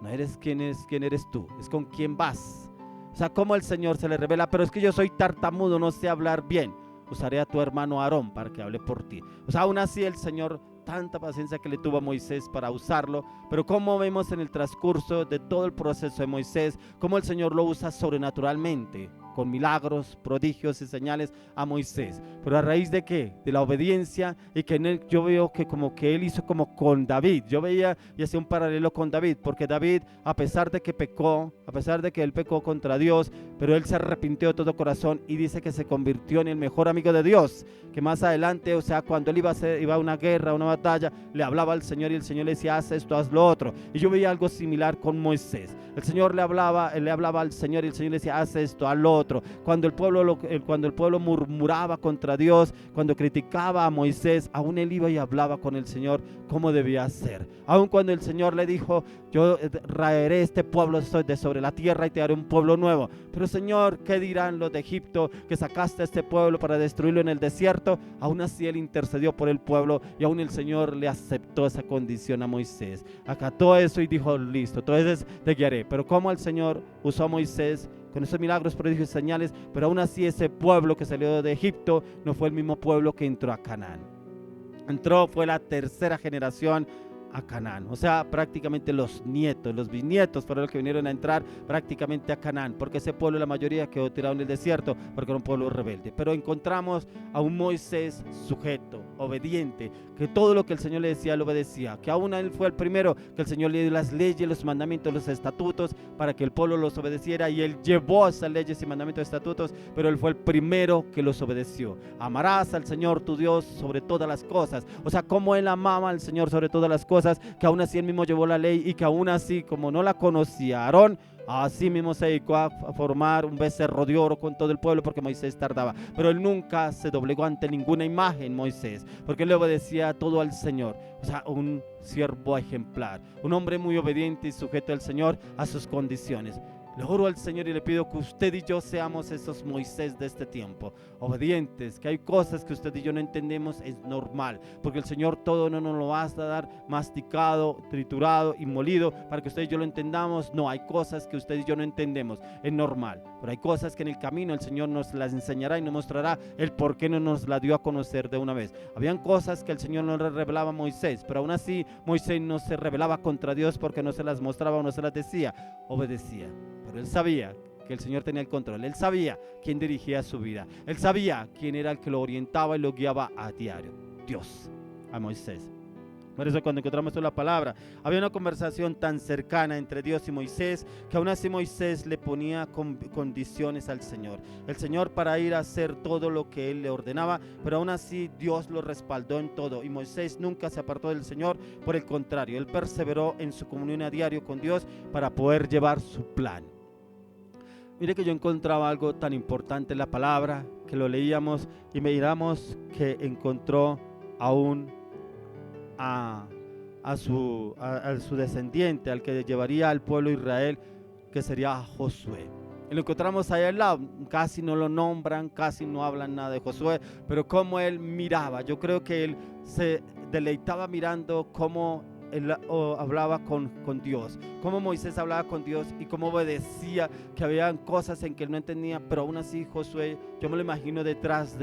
No eres quién eres tú, es con quién vas. O sea, cómo el Señor se le revela, pero es que yo soy tartamudo, no sé hablar bien. Usaré a tu hermano Aarón para que hable por ti. O sea, aún así el Señor, tanta paciencia que le tuvo a Moisés para usarlo, pero como vemos en el transcurso de todo el proceso de Moisés, cómo el Señor lo usa sobrenaturalmente, con milagros, prodigios y señales a Moisés. Pero a raíz de ¿qué? De la obediencia, y que en él yo veo que como que él hizo como con David. Yo veía y hacía un paralelo con David, porque David, a pesar de que pecó, a pesar de que él pecó contra Dios, pero él se arrepintió de todo corazón y dice que se convirtió en el mejor amigo de Dios, que más adelante, o sea, cuando él iba a una guerra, a una batalla, le hablaba al Señor y el Señor le decía, haz esto, haz lo otro. Y yo veía algo similar con Moisés. El Señor le hablaba al Señor y el Señor le decía, haz esto, haz lo otro. Cuando el pueblo murmuraba contra Dios, cuando criticaba a Moisés, aún él iba y hablaba con el Señor cómo debía ser. Aún cuando el Señor le dijo, yo raeré este pueblo de sobre la tierra y te haré un pueblo nuevo. Pero Señor, ¿qué dirán los de Egipto que sacaste a este pueblo para destruirlo en el desierto? Aún así él intercedió por el pueblo y aún el Señor le aceptó esa condición a Moisés. Acató eso y dijo, listo, entonces te guiaré. Pero cómo el Señor usó a Moisés con esos milagros, prodigios y señales, pero aún así ese pueblo que salió de Egipto no fue el mismo pueblo que entró a Canaán. Fue la tercera generación a Canaán, o sea, prácticamente los nietos, los bisnietos fueron los que vinieron a entrar prácticamente a Canaán, porque ese pueblo, la mayoría quedó tirado en el desierto porque era un pueblo rebelde. Pero encontramos a un Moisés sujeto, obediente, que todo lo que el Señor le decía lo obedecía, que aún él fue el primero que el Señor le dio las leyes, los mandamientos, los estatutos para que el pueblo los obedeciera, y él llevó esas leyes y mandamientos y estatutos, pero él fue el primero que los obedeció. Amarás al Señor tu Dios sobre todas las cosas. O sea, como él amaba al Señor sobre todas las cosas, que aún así él mismo llevó la ley, y que aún así, como no la conocía Aarón, así mismo se dedicó a formar un becerro de oro con todo el pueblo, porque Moisés tardaba. Pero él nunca se doblegó ante ninguna imagen, Moisés, porque él le obedecía todo al Señor. O sea, un siervo ejemplar, un hombre muy obediente y sujeto al Señor, a sus condiciones. Le oro al Señor y le pido que usted y yo seamos esos Moisés de este tiempo, obedientes, que hay cosas que usted y yo no entendemos, es normal, porque el Señor todo no nos lo va a dar masticado, triturado y molido para que usted y yo lo entendamos. No, hay cosas que usted y yo no entendemos, es normal, pero hay cosas que en el camino el Señor nos las enseñará y nos mostrará el por qué no nos la dio a conocer de una vez. Habían cosas que el Señor no le revelaba a Moisés, pero aún así Moisés no se rebelaba contra Dios porque no se las mostraba o no se las decía, obedecía. Pero él sabía que el Señor tenía el control, él sabía quién dirigía su vida, él sabía quién era el que lo orientaba y lo guiaba a diario, Dios, a Moisés. Por eso cuando encontramos esto en la palabra, había una conversación tan cercana entre Dios y Moisés, que aún así Moisés le ponía condiciones al Señor. El Señor para ir a hacer todo lo que él le ordenaba, pero aún así Dios lo respaldó en todo. Y Moisés nunca se apartó del Señor, por el contrario, él perseveró en su comunión a diario con Dios para poder llevar su plan. Mire que yo encontraba algo tan importante en la palabra, que lo leíamos y miramos que encontró aún a su descendiente, al que llevaría al pueblo de Israel, que sería Josué. Y lo encontramos ahí al lado, casi no lo nombran, casi no hablan nada de Josué, pero cómo él miraba, yo creo que él se deleitaba mirando cómo él hablaba con Dios, cómo Moisés hablaba con Dios y cómo obedecía, que habían cosas en que él no entendía, pero aún así Josué, yo me lo imagino detrás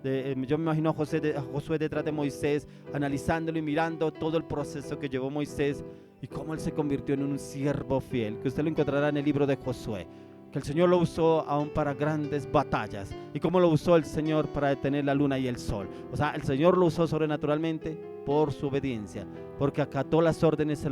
yo me imagino a Josué detrás de Moisés, analizándolo y mirando todo el proceso que llevó Moisés y cómo él se convirtió en un siervo fiel, que usted lo encontrará en el libro de Josué, que el Señor lo usó aún para grandes batallas, y cómo lo usó el Señor para detener la luna y el sol. O sea, el Señor lo usó sobrenaturalmente por su obediencia, porque acató las órdenes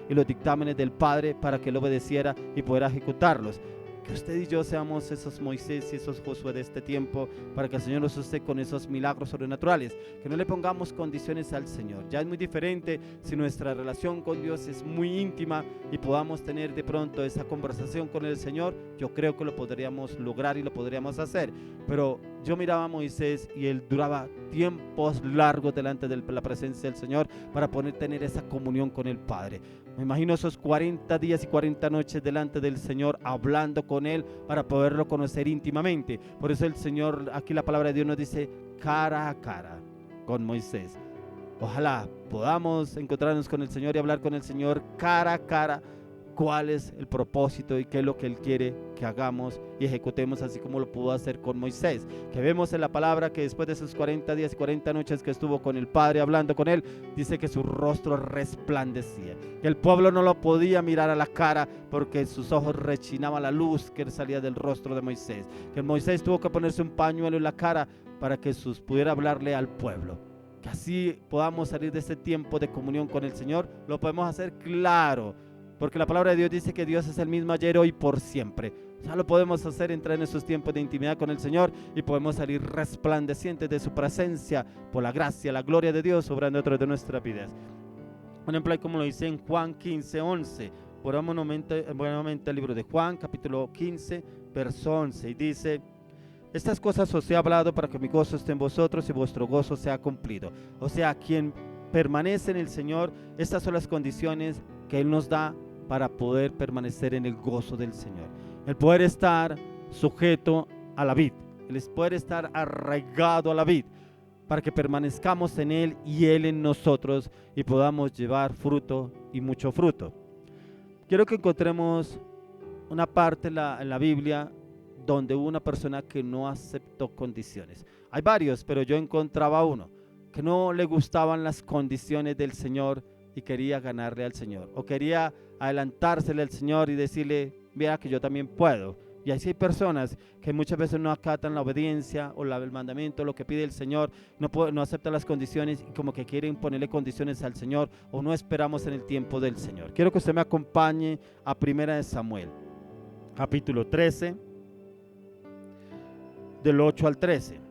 y los dictámenes del Padre para que él obedeciera y pudiera ejecutarlos. Que usted y yo seamos esos Moisés y esos Josué de este tiempo, para que el Señor nos use con esos milagros sobrenaturales, que no le pongamos condiciones al Señor. Ya es muy diferente si nuestra relación con Dios es muy íntima y podamos tener de pronto esa conversación con el Señor. Yo creo que lo podríamos lograr y lo podríamos hacer, pero yo miraba a Moisés y él duraba tiempos largos delante de la presencia del Señor para poder tener esa comunión con el Padre. Me imagino esos 40 días y 40 noches delante del Señor, hablando con Él para poderlo conocer íntimamente. Por eso el Señor, aquí la palabra de Dios nos dice cara a cara con Moisés. Ojalá podamos encontrarnos con el Señor y hablar con el Señor cara a cara, cuál es el propósito y qué es lo que Él quiere que hagamos y ejecutemos, así como lo pudo hacer con Moisés, que vemos en la palabra que después de esos 40 días y 40 noches que estuvo con el Padre hablando con Él, dice que su rostro resplandecía, que el pueblo no lo podía mirar a la cara porque sus ojos rechinaban la luz que salía del rostro de Moisés, que Moisés tuvo que ponerse un pañuelo en la cara para que Jesús pudiera hablarle al pueblo. Que así podamos salir de este tiempo de comunión con el Señor. Lo podemos hacer claro, porque la palabra de Dios dice que Dios es el mismo ayer, hoy, por siempre. O sea, lo podemos hacer, entrar en esos tiempos de intimidad con el Señor y podemos salir resplandecientes de su presencia por la gracia, la gloria de Dios obrando dentro de nuestras vidas. Por ejemplo, como lo dice en Juan 15:11. Volvamos nuevamente al libro de Juan, capítulo 15, verso 11. Y dice: estas cosas os he hablado para que mi gozo esté en vosotros y vuestro gozo sea cumplido. O sea, quien permanece en el Señor, estas son las condiciones que Él nos da para poder permanecer en el gozo del Señor. El poder estar sujeto a la vid, el poder estar arraigado a la vid, para que permanezcamos en Él y Él en nosotros y podamos llevar fruto y mucho fruto. Quiero que encontremos una parte en la Biblia donde hubo una persona que no aceptó condiciones. Hay varios, pero yo encontraba uno que no le gustaban las condiciones del Señor y quería ganarle al Señor, o quería adelantársele al Señor y decirle: mira que yo también puedo. Y así hay personas que muchas veces no acatan la obediencia o el mandamiento, lo que pide el Señor, no aceptan las condiciones y como que quieren ponerle condiciones al Señor, o no esperamos en el tiempo del Señor. Quiero que usted me acompañe a 1 Samuel, capítulo 13, del 8 al 13.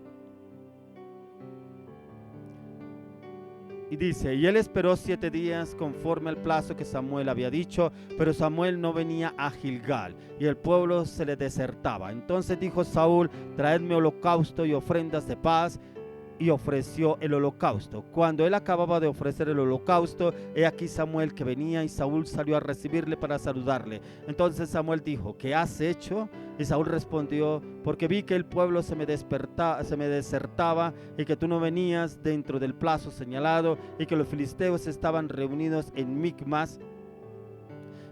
Y dice: y él esperó 7 días conforme al plazo que Samuel había dicho, pero Samuel no venía a Gilgal y el pueblo se le desertaba. Entonces dijo Saúl: traedme holocausto y ofrendas de paz. Y ofreció el holocausto. Cuando él acababa de ofrecer el holocausto, he aquí Samuel que venía, y Saúl salió a recibirle para saludarle. Entonces Samuel dijo: ¿qué has hecho? Y Saúl respondió: porque vi que el pueblo se me desertaba y que tú no venías dentro del plazo señalado y que los filisteos estaban reunidos en Micmas.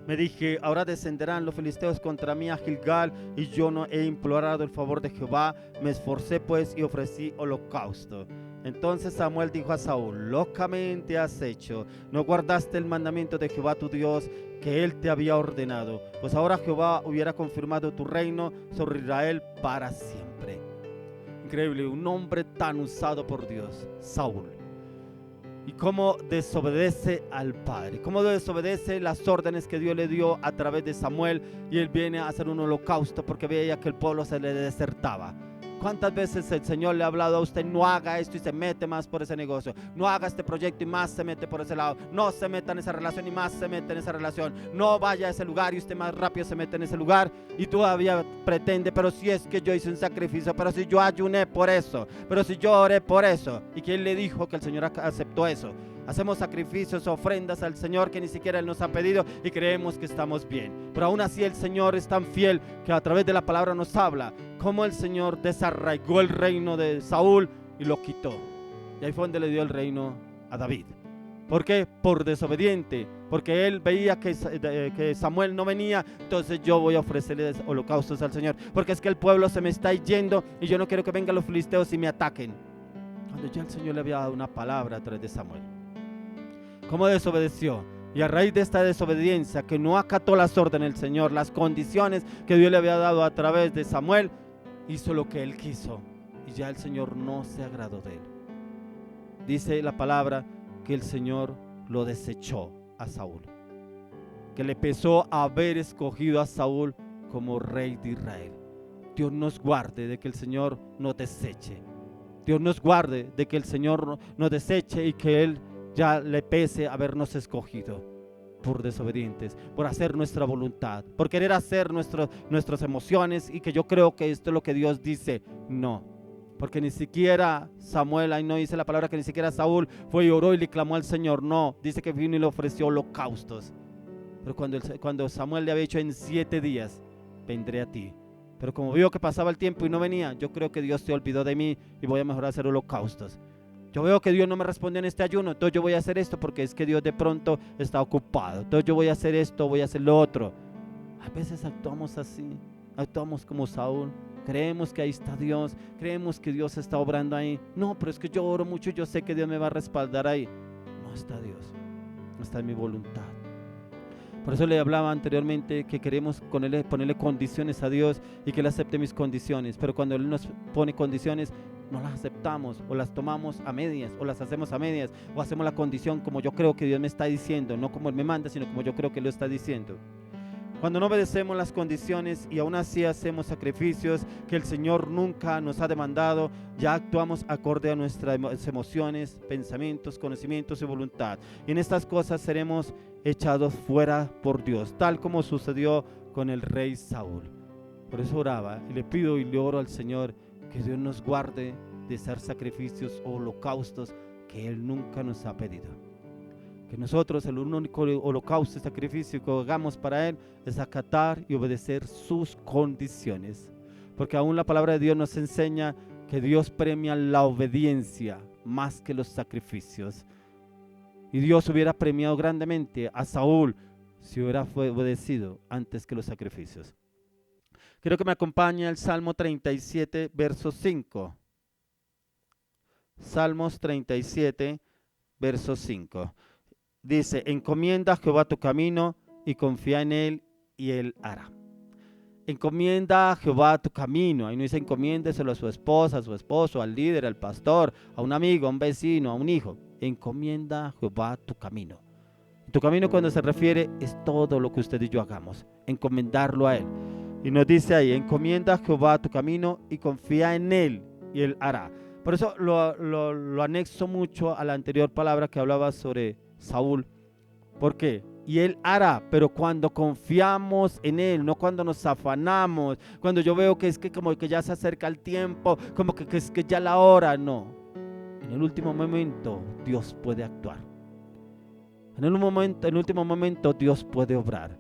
Me dije: ahora descenderán los filisteos contra mí a Gilgal, y yo no he implorado el favor de Jehová. Me esforcé pues y ofrecí holocausto. Entonces Samuel dijo a Saúl: locamente has hecho, no guardaste el mandamiento de Jehová tu Dios que él te había ordenado, pues ahora Jehová hubiera confirmado tu reino sobre Israel para siempre. Increíble, un hombre tan usado por Dios, Saúl. y cómo desobedece al Padre, cómo desobedece las órdenes que Dios le dio a través de Samuel, y él viene a hacer un holocausto porque veía que el pueblo se le desertaba. ¿Cuántas veces el Señor le ha hablado a usted? No haga esto y se mete más por ese negocio, no haga este proyecto y más se mete por ese lado, no se meta en esa relación y más se mete en esa relación, no vaya a ese lugar y usted más rápido se mete en ese lugar, y todavía pretende, pero si es que yo hice un sacrificio, pero si yo ayuné por eso, pero si yo oré por eso? ¿Y quién le dijo que el Señor aceptó eso? Hacemos sacrificios, ofrendas al Señor que ni siquiera Él nos ha pedido y creemos que estamos bien. Pero aún así el Señor es tan fiel que a través de la palabra nos habla cómo el Señor desarraigó el reino de Saúl y lo quitó. Y ahí fue donde le dio el reino a David. ¿Por qué? Por desobediente. Porque él veía que Samuel no venía, entonces yo voy a ofrecerle holocaustos al Señor. Porque es que el pueblo se me está yendo y yo no quiero que vengan los filisteos y me ataquen. Cuando ya el Señor le había dado una palabra a través de Samuel. ¿Cómo desobedeció? Y a raíz de esta desobediencia, que no acató las órdenes del Señor, las condiciones que Dios le había dado a través de Samuel, hizo lo que él quiso y ya el Señor no se agradó de él. Dice la palabra que el Señor lo desechó a Saúl, que le pesó haber escogido a Saúl como rey de Israel. Dios nos guarde de que el Señor nos deseche. Dios nos guarde de que el Señor nos deseche y que Él ya le pese habernos escogido por desobedientes, por hacer nuestra voluntad, por querer hacer nuestras emociones, y que yo creo que esto es lo que Dios dice. No, porque ni siquiera Samuel, ahí no dice la palabra que ni siquiera Saúl fue y oró y le clamó al Señor. No, dice que vino y le ofreció holocaustos. Pero cuando Samuel le había dicho en 7 días vendré a ti, pero como vio que pasaba el tiempo y no venía, yo creo que Dios se olvidó de mí y voy a mejor hacer holocaustos. Yo veo que Dios no me responde en este ayuno, entonces yo voy a hacer esto porque es que Dios de pronto está ocupado. Entonces yo voy a hacer esto, voy a hacer lo otro. A veces actuamos así, actuamos como Saúl. Creemos que ahí está Dios, creemos que Dios está obrando ahí. No, pero es que yo oro mucho y yo sé que Dios me va a respaldar ahí. No está Dios, no está en mi voluntad. Por eso le hablaba anteriormente que queremos ponerle condiciones a Dios y que Él acepte mis condiciones. Pero cuando Él nos pone condiciones, no las aceptamos o las tomamos a medias o las hacemos a medias o hacemos la condición como yo creo que Dios me está diciendo, no como Él me manda, sino como yo creo que Él lo está diciendo. Cuando no obedecemos las condiciones y aún así hacemos sacrificios que el Señor nunca nos ha demandado, ya actuamos acorde a nuestras emociones, pensamientos, conocimientos y voluntad. Y en estas cosas seremos echados fuera por Dios, tal como sucedió con el rey Saúl. Por eso oraba y le pido y le oro al Señor que Dios nos guarde de hacer sacrificios o holocaustos que Él nunca nos ha pedido. Que nosotros el único holocausto y sacrificio que hagamos para Él es acatar y obedecer sus condiciones. Porque aún la palabra de Dios nos enseña que Dios premia la obediencia más que los sacrificios. Y Dios hubiera premiado grandemente a Saúl si hubiera obedecido antes que los sacrificios. Quiero que me acompañe al Salmo 37, verso 5. Salmos 37, verso 5. Dice: encomienda a Jehová tu camino y confía en Él y Él hará. Encomienda a Jehová tu camino. Ahí no dice encomiéndeselo a su esposa, a su esposo, al líder, al pastor, a un amigo, a un vecino, a un hijo. Encomienda a Jehová tu camino. Tu camino, cuando se refiere, es todo lo que usted y yo hagamos. Encomendarlo a Él. Y nos dice ahí: encomienda a Jehová tu camino y confía en Él y Él hará. Por eso lo anexo mucho a la anterior palabra que hablaba sobre Saúl. ¿Por qué? Y Él hará, pero cuando confiamos en Él, no cuando nos afanamos, cuando yo veo que es que como que ya se acerca el tiempo, como que es que ya la hora, no. En el último momento Dios puede actuar. En el último momento Dios puede obrar.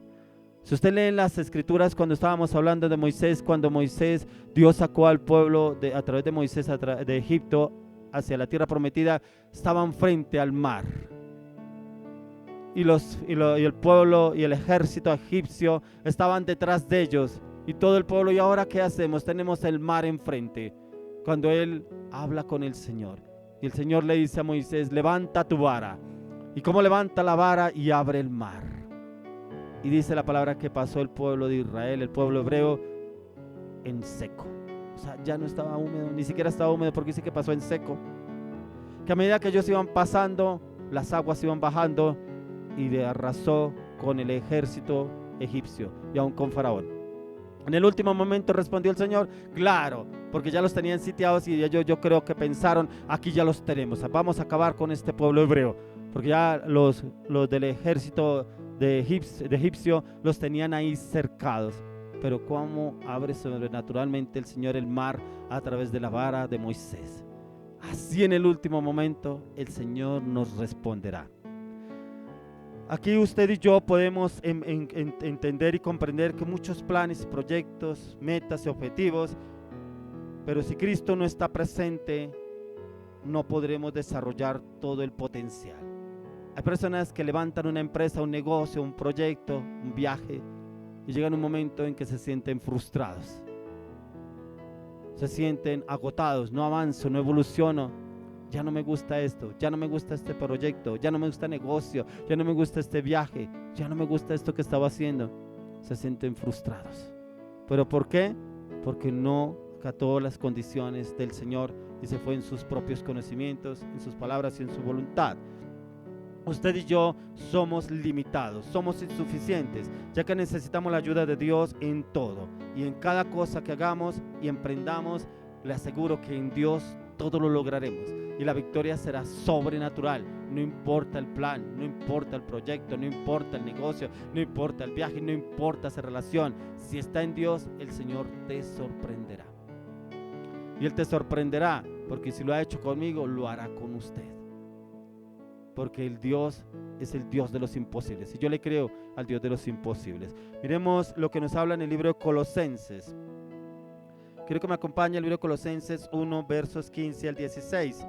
Si usted lee en las escrituras, cuando estábamos hablando de Moisés, cuando Dios sacó al pueblo a través de Moisés de Egipto hacia la tierra prometida, estaban frente al mar. Y el pueblo y el ejército egipcio estaban detrás de ellos. Y todo el pueblo, ¿y ahora qué hacemos? Tenemos el mar enfrente. Cuando él habla con el Señor. Y el Señor le dice a Moisés: levanta tu vara. ¿Y cómo levanta la vara? Y abre el mar. Y dice la palabra que pasó el pueblo de Israel, el pueblo hebreo, en seco. O sea, ya no estaba húmedo, ni siquiera estaba húmedo, porque dice que pasó en seco. Que a medida que ellos iban pasando, las aguas iban bajando y le arrasó con el ejército egipcio y aún con Faraón. En el último momento respondió el Señor, claro, porque ya los tenían sitiados y ellos, yo creo que pensaron, aquí ya los tenemos, vamos a acabar con este pueblo hebreo, porque ya los del ejército de egipcio los tenían ahí cercados. Pero cómo abre sobrenaturalmente el Señor el mar a través de la vara de Moisés. Así en el último momento el Señor nos responderá. Aquí usted y yo podemos entender y comprender que muchos planes, proyectos, metas y objetivos, pero si Cristo no está presente, no podremos desarrollar todo el potencial. Hay personas que levantan una empresa, un negocio, un proyecto, un viaje, y llegan un momento en que se sienten frustrados, se sienten agotados, no avanzo, no evoluciono, ya no me gusta esto, ya no me gusta este proyecto, ya no me gusta el negocio, ya no me gusta este viaje, ya no me gusta esto que estaba haciendo. Se sienten frustrados. ¿Pero por qué? Porque no acató las condiciones del Señor y se fue en sus propios conocimientos, en sus palabras y en su voluntad. Usted y yo somos limitados, somos insuficientes, ya que necesitamos la ayuda de Dios en todo. Y en cada cosa que hagamos y emprendamos, le aseguro que en Dios todo lo lograremos. Y la victoria será sobrenatural. No importa el plan, no importa el proyecto, no importa el negocio, no importa el viaje, no importa esa relación. Si está en Dios, el Señor te sorprenderá. Y Él te sorprenderá, porque si lo ha hecho conmigo, lo hará con usted. Porque el Dios es el Dios de los imposibles. Y yo le creo al Dios de los imposibles. Miremos lo que nos habla en el libro de Colosenses. Quiero que me acompañe el libro de Colosenses 1, versos 15 al 16.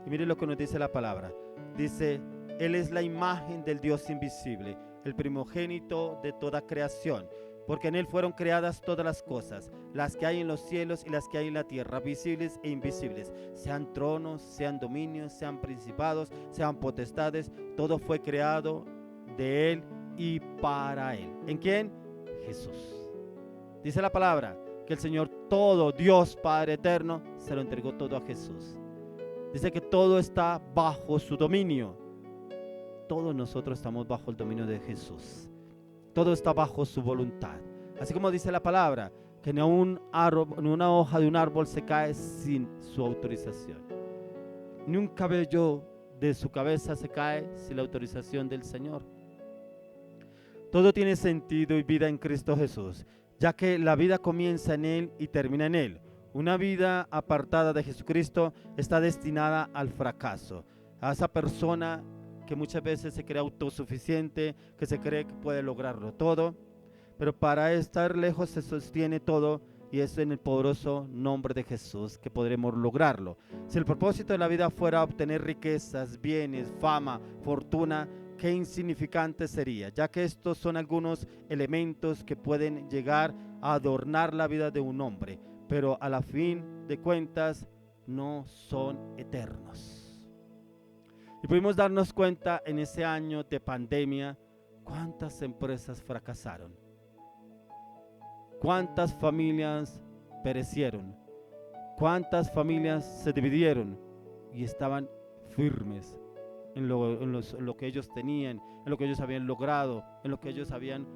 Y mire lo que nos dice la palabra. Dice, Él es la imagen del Dios invisible, el primogénito de toda creación. Porque en Él fueron creadas todas las cosas, las que hay en los cielos y las que hay en la tierra, visibles e invisibles, sean tronos, sean dominios, sean principados, sean potestades, todo fue creado de Él y para Él. ¿En quién? Jesús. Dice la palabra que el Señor todo, Dios Padre eterno, se lo entregó todo a Jesús. Dice que todo está bajo su dominio. Todos nosotros estamos bajo el dominio de Jesús. Todo está bajo su voluntad. Así como dice la palabra, que ni una hoja de un árbol se cae sin su autorización. Ni un cabello de su cabeza se cae sin la autorización del Señor. Todo tiene sentido y vida en Cristo Jesús, ya que la vida comienza en Él y termina en Él. Una vida apartada de Jesucristo está destinada al fracaso. A esa persona que muchas veces se cree autosuficiente, que se cree que puede lograrlo todo, pero para estar lejos se sostiene todo, y es en el poderoso nombre de Jesús que podremos lograrlo. Si el propósito de la vida fuera obtener riquezas, bienes, fama, fortuna, qué insignificante sería, ya que estos son algunos elementos que pueden llegar a adornar la vida de un hombre, pero a la fin de cuentas no son eternos. Y pudimos darnos cuenta en ese año de pandemia cuántas empresas fracasaron, cuántas familias perecieron, cuántas familias se dividieron y estaban firmes en lo que ellos tenían, en lo que ellos habían logrado, en lo que ellos habían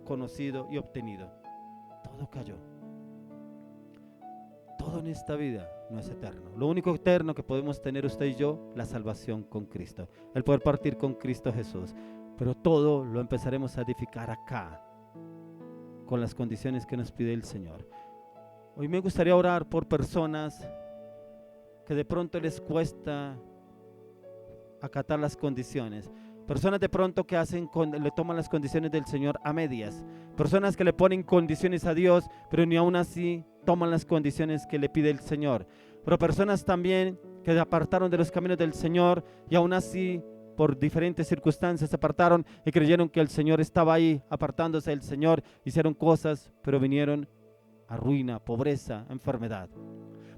conocido y obtenido. Todo cayó. Todo en esta vida no es eterno. Lo único eterno que podemos tener usted y yo, la salvación con Cristo, el poder partir con Cristo Jesús. Pero todo lo empezaremos a edificar acá, con las condiciones que nos pide el Señor. Hoy me gustaría orar por personas que de pronto les cuesta acatar las condiciones. Personas de pronto que le toman las condiciones del Señor a medias. Personas que le ponen condiciones a Dios, pero ni aún así toman las condiciones que le pide el Señor. Pero personas también que se apartaron de los caminos del Señor y aún así por diferentes circunstancias se apartaron y creyeron que el Señor estaba ahí. Apartándose del Señor, hicieron cosas, pero vinieron a ruina, pobreza, enfermedad.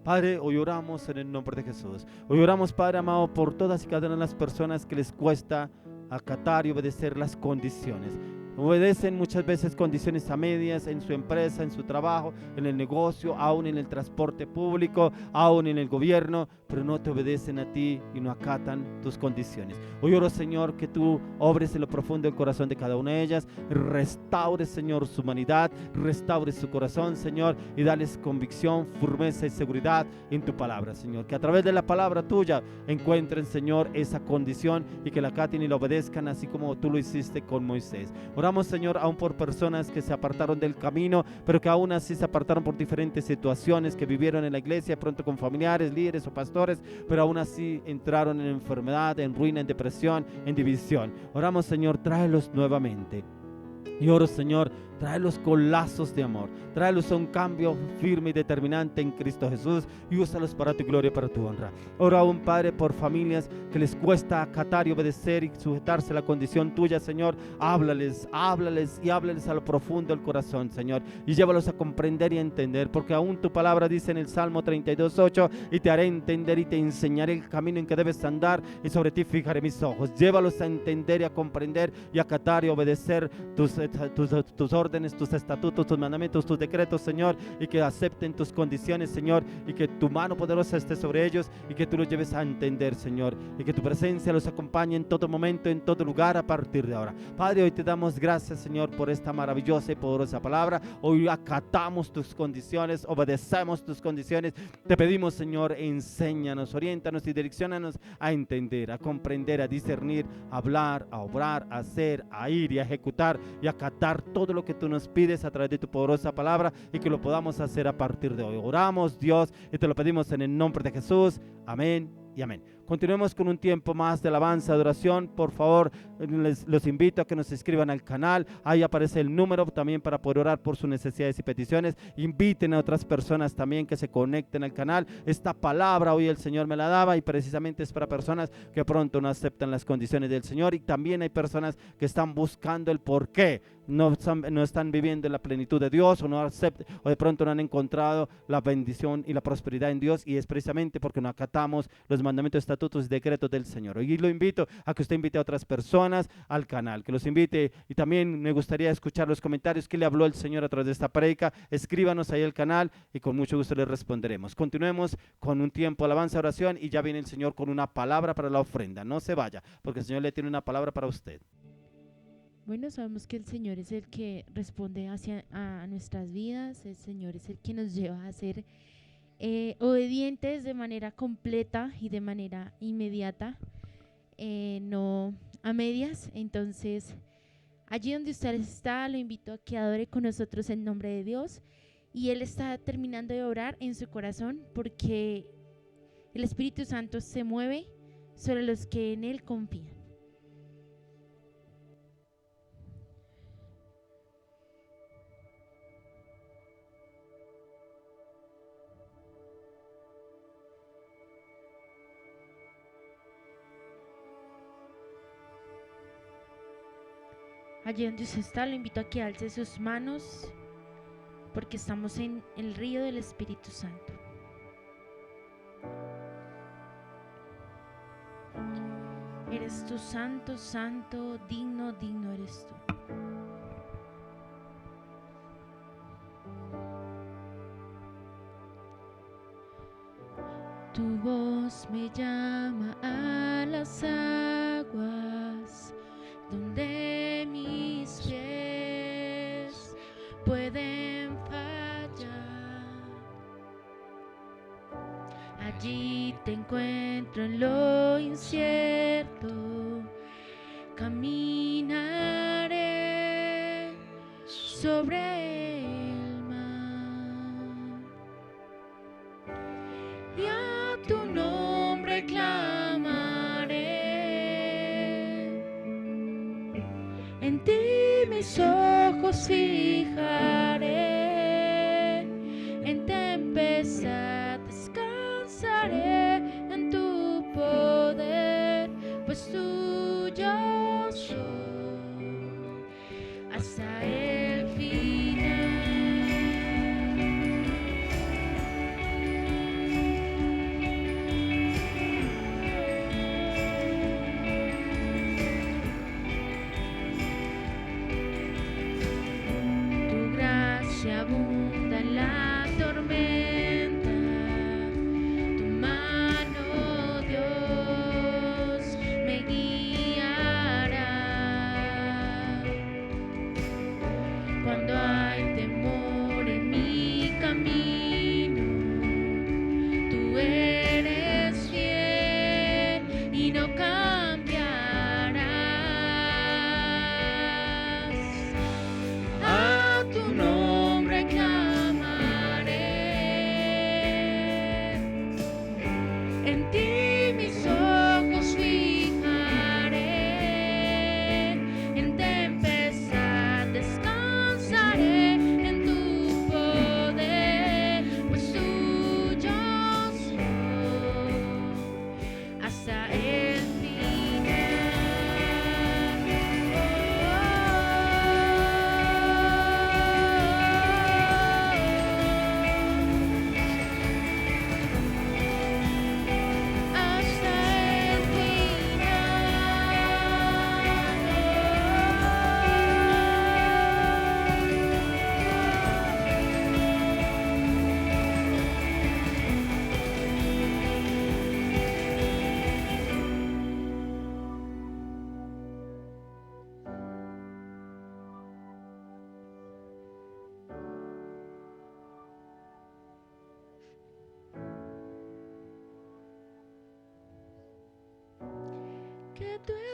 Padre, hoy oramos en el nombre de Jesús. Hoy oramos, Padre amado, por todas y cada una de las personas que les cuesta acatar y obedecer las condiciones. obedecen muchas veces condiciones a medias en su empresa, en su trabajo, en el negocio, aún en el transporte público, aún en el gobierno, pero no te obedecen a ti y no acatan tus condiciones. Hoy oro, Señor, que tú obres en lo profundo del corazón de cada una de ellas, restaure, Señor, su humanidad, restaure su corazón, Señor, y dales convicción, firmeza y seguridad en tu palabra, Señor, que a través de la palabra tuya encuentren, Señor, esa condición y que la acaten y la obedezcan así como tú lo hiciste con Moisés. Oramos, Señor, aún por personas que se apartaron del camino, pero que aún así se apartaron por diferentes situaciones que vivieron en la iglesia, pronto con familiares, líderes o pastores, pero aún así entraron en enfermedad, en ruina, en depresión, en división. Oramos, Señor, tráelos nuevamente. Y oro, Señor, tráelos con lazos de amor, tráelos a un cambio firme y determinante en Cristo Jesús y úsalos para tu gloria y para tu honra. Oro aún, Padre, por familias que les cuesta acatar y obedecer y sujetarse a la condición tuya, Señor. Háblales y háblales a lo profundo del corazón, Señor, y llévalos a comprender y a entender, porque aún tu palabra dice en el Salmo 32:8: y te haré entender y te enseñaré el camino en que debes andar, y sobre ti fijaré mis ojos. Llévalos a entender y a comprender y a acatar y obedecer tus órdenes, tus estatutos, tus mandamientos, tus decretos, Señor, y que acepten tus condiciones, Señor, y que tu mano poderosa esté sobre ellos y que tú los lleves a entender, Señor, y que tu presencia los acompañe en todo momento, en todo lugar a partir de ahora. Padre, hoy te damos gracias, Señor, por esta maravillosa y poderosa palabra. Hoy acatamos tus condiciones, obedecemos tus condiciones. Te pedimos, Señor, enséñanos, oriéntanos y direcciónanos a entender, a comprender, a discernir, a hablar, a obrar, a hacer, a ir y a ejecutar y acatar todo lo que tú nos pides a través de tu poderosa palabra, y que lo podamos hacer a partir de hoy. Oramos, Dios, y te lo pedimos en el nombre de Jesús. Amén y amén. Continuemos con un tiempo más de alabanza, adoración. Por favor, los invito a que nos escriban al canal. Ahí aparece el número también para poder orar por sus necesidades y peticiones. Inviten a otras personas también que se conecten al canal. Esta palabra hoy el Señor me la daba y precisamente es para personas que pronto no aceptan las condiciones del Señor, y también hay personas que están buscando el por qué no están viviendo en la plenitud de Dios, o no aceptan, o de pronto no han encontrado la bendición y la prosperidad en Dios, y es precisamente porque no acatamos los mandamientos, estatutos y decretos del Señor. Hoy lo invito a que usted invite a otras personas al canal, que los invite, y también me gustaría escuchar los comentarios que le habló el Señor a través de esta prédica. Escríbanos ahí al canal y con mucho gusto les responderemos. Continuemos con un tiempo de alabanza, oración, y ya viene el Señor con una palabra para la ofrenda. No se vaya, porque el Señor le tiene una palabra para usted. Bueno, sabemos que el Señor es el que responde a nuestras vidas. El Señor es el que nos lleva a ser obedientes de manera completa y de manera inmediata, no a medias. Entonces, allí donde usted está, lo invito a que adore con nosotros en nombre de Dios. Y Él está terminando de orar en su corazón, porque el Espíritu Santo se mueve sobre los que en Él confían. Allí donde usted está, lo invito a que alce sus manos, porque estamos en el río del Espíritu Santo. Eres tú santo, santo, digno, digno eres tú. Tu voz me llama a las aguas, donde mis pies pueden fallar. Allí te encuentro en lo incierto, caminaré sobre el mar, y a tu nombre clamaré. En ti mis ojos fijaré, en tempestad descansaré en tu poder, pues tú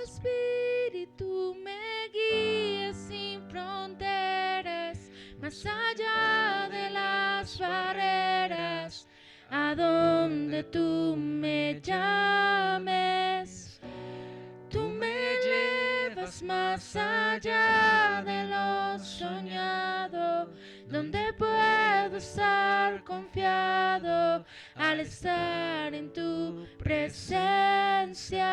espíritu me guíe sin fronteras, más allá de las barreras, a donde tú me llames. Tú me llevas más allá de lo soñado, donde puedo estar confiado al estar en tu presencia.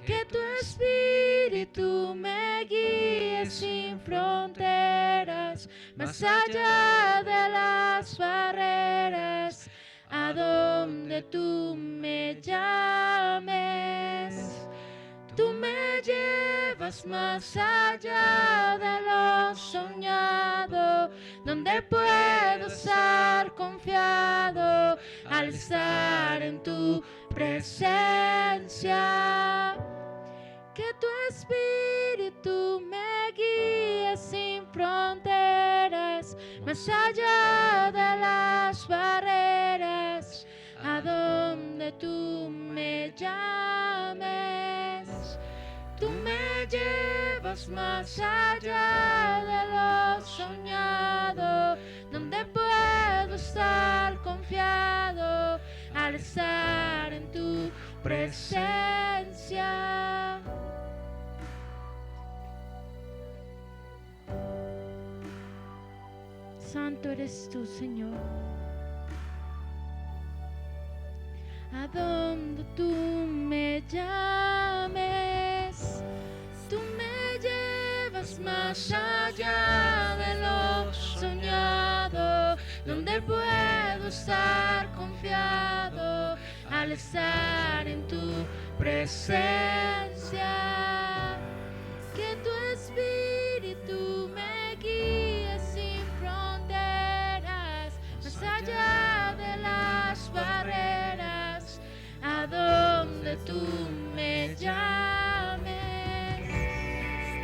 Que tu espíritu me guíe sin fronteras, más allá de las barreras, a donde tú me llames. Tú me llevas más allá de lo soñado, donde puedo estar confiado al estar en tu presencia. Que tu espíritu me guíe sin fronteras, más allá de las barreras, a donde tú me llames. Tú me llevas más allá de lo soñado, donde puedo estar confiado al estar en tu presencia. Santo eres tú, Señor. A donde tú me llames, tú me llevas más allá de lo soñado, donde puedo estar confiado al estar en tu presencia. Que tu espíritu me guíe sin fronteras, más allá de las barreras, a donde tú me llames.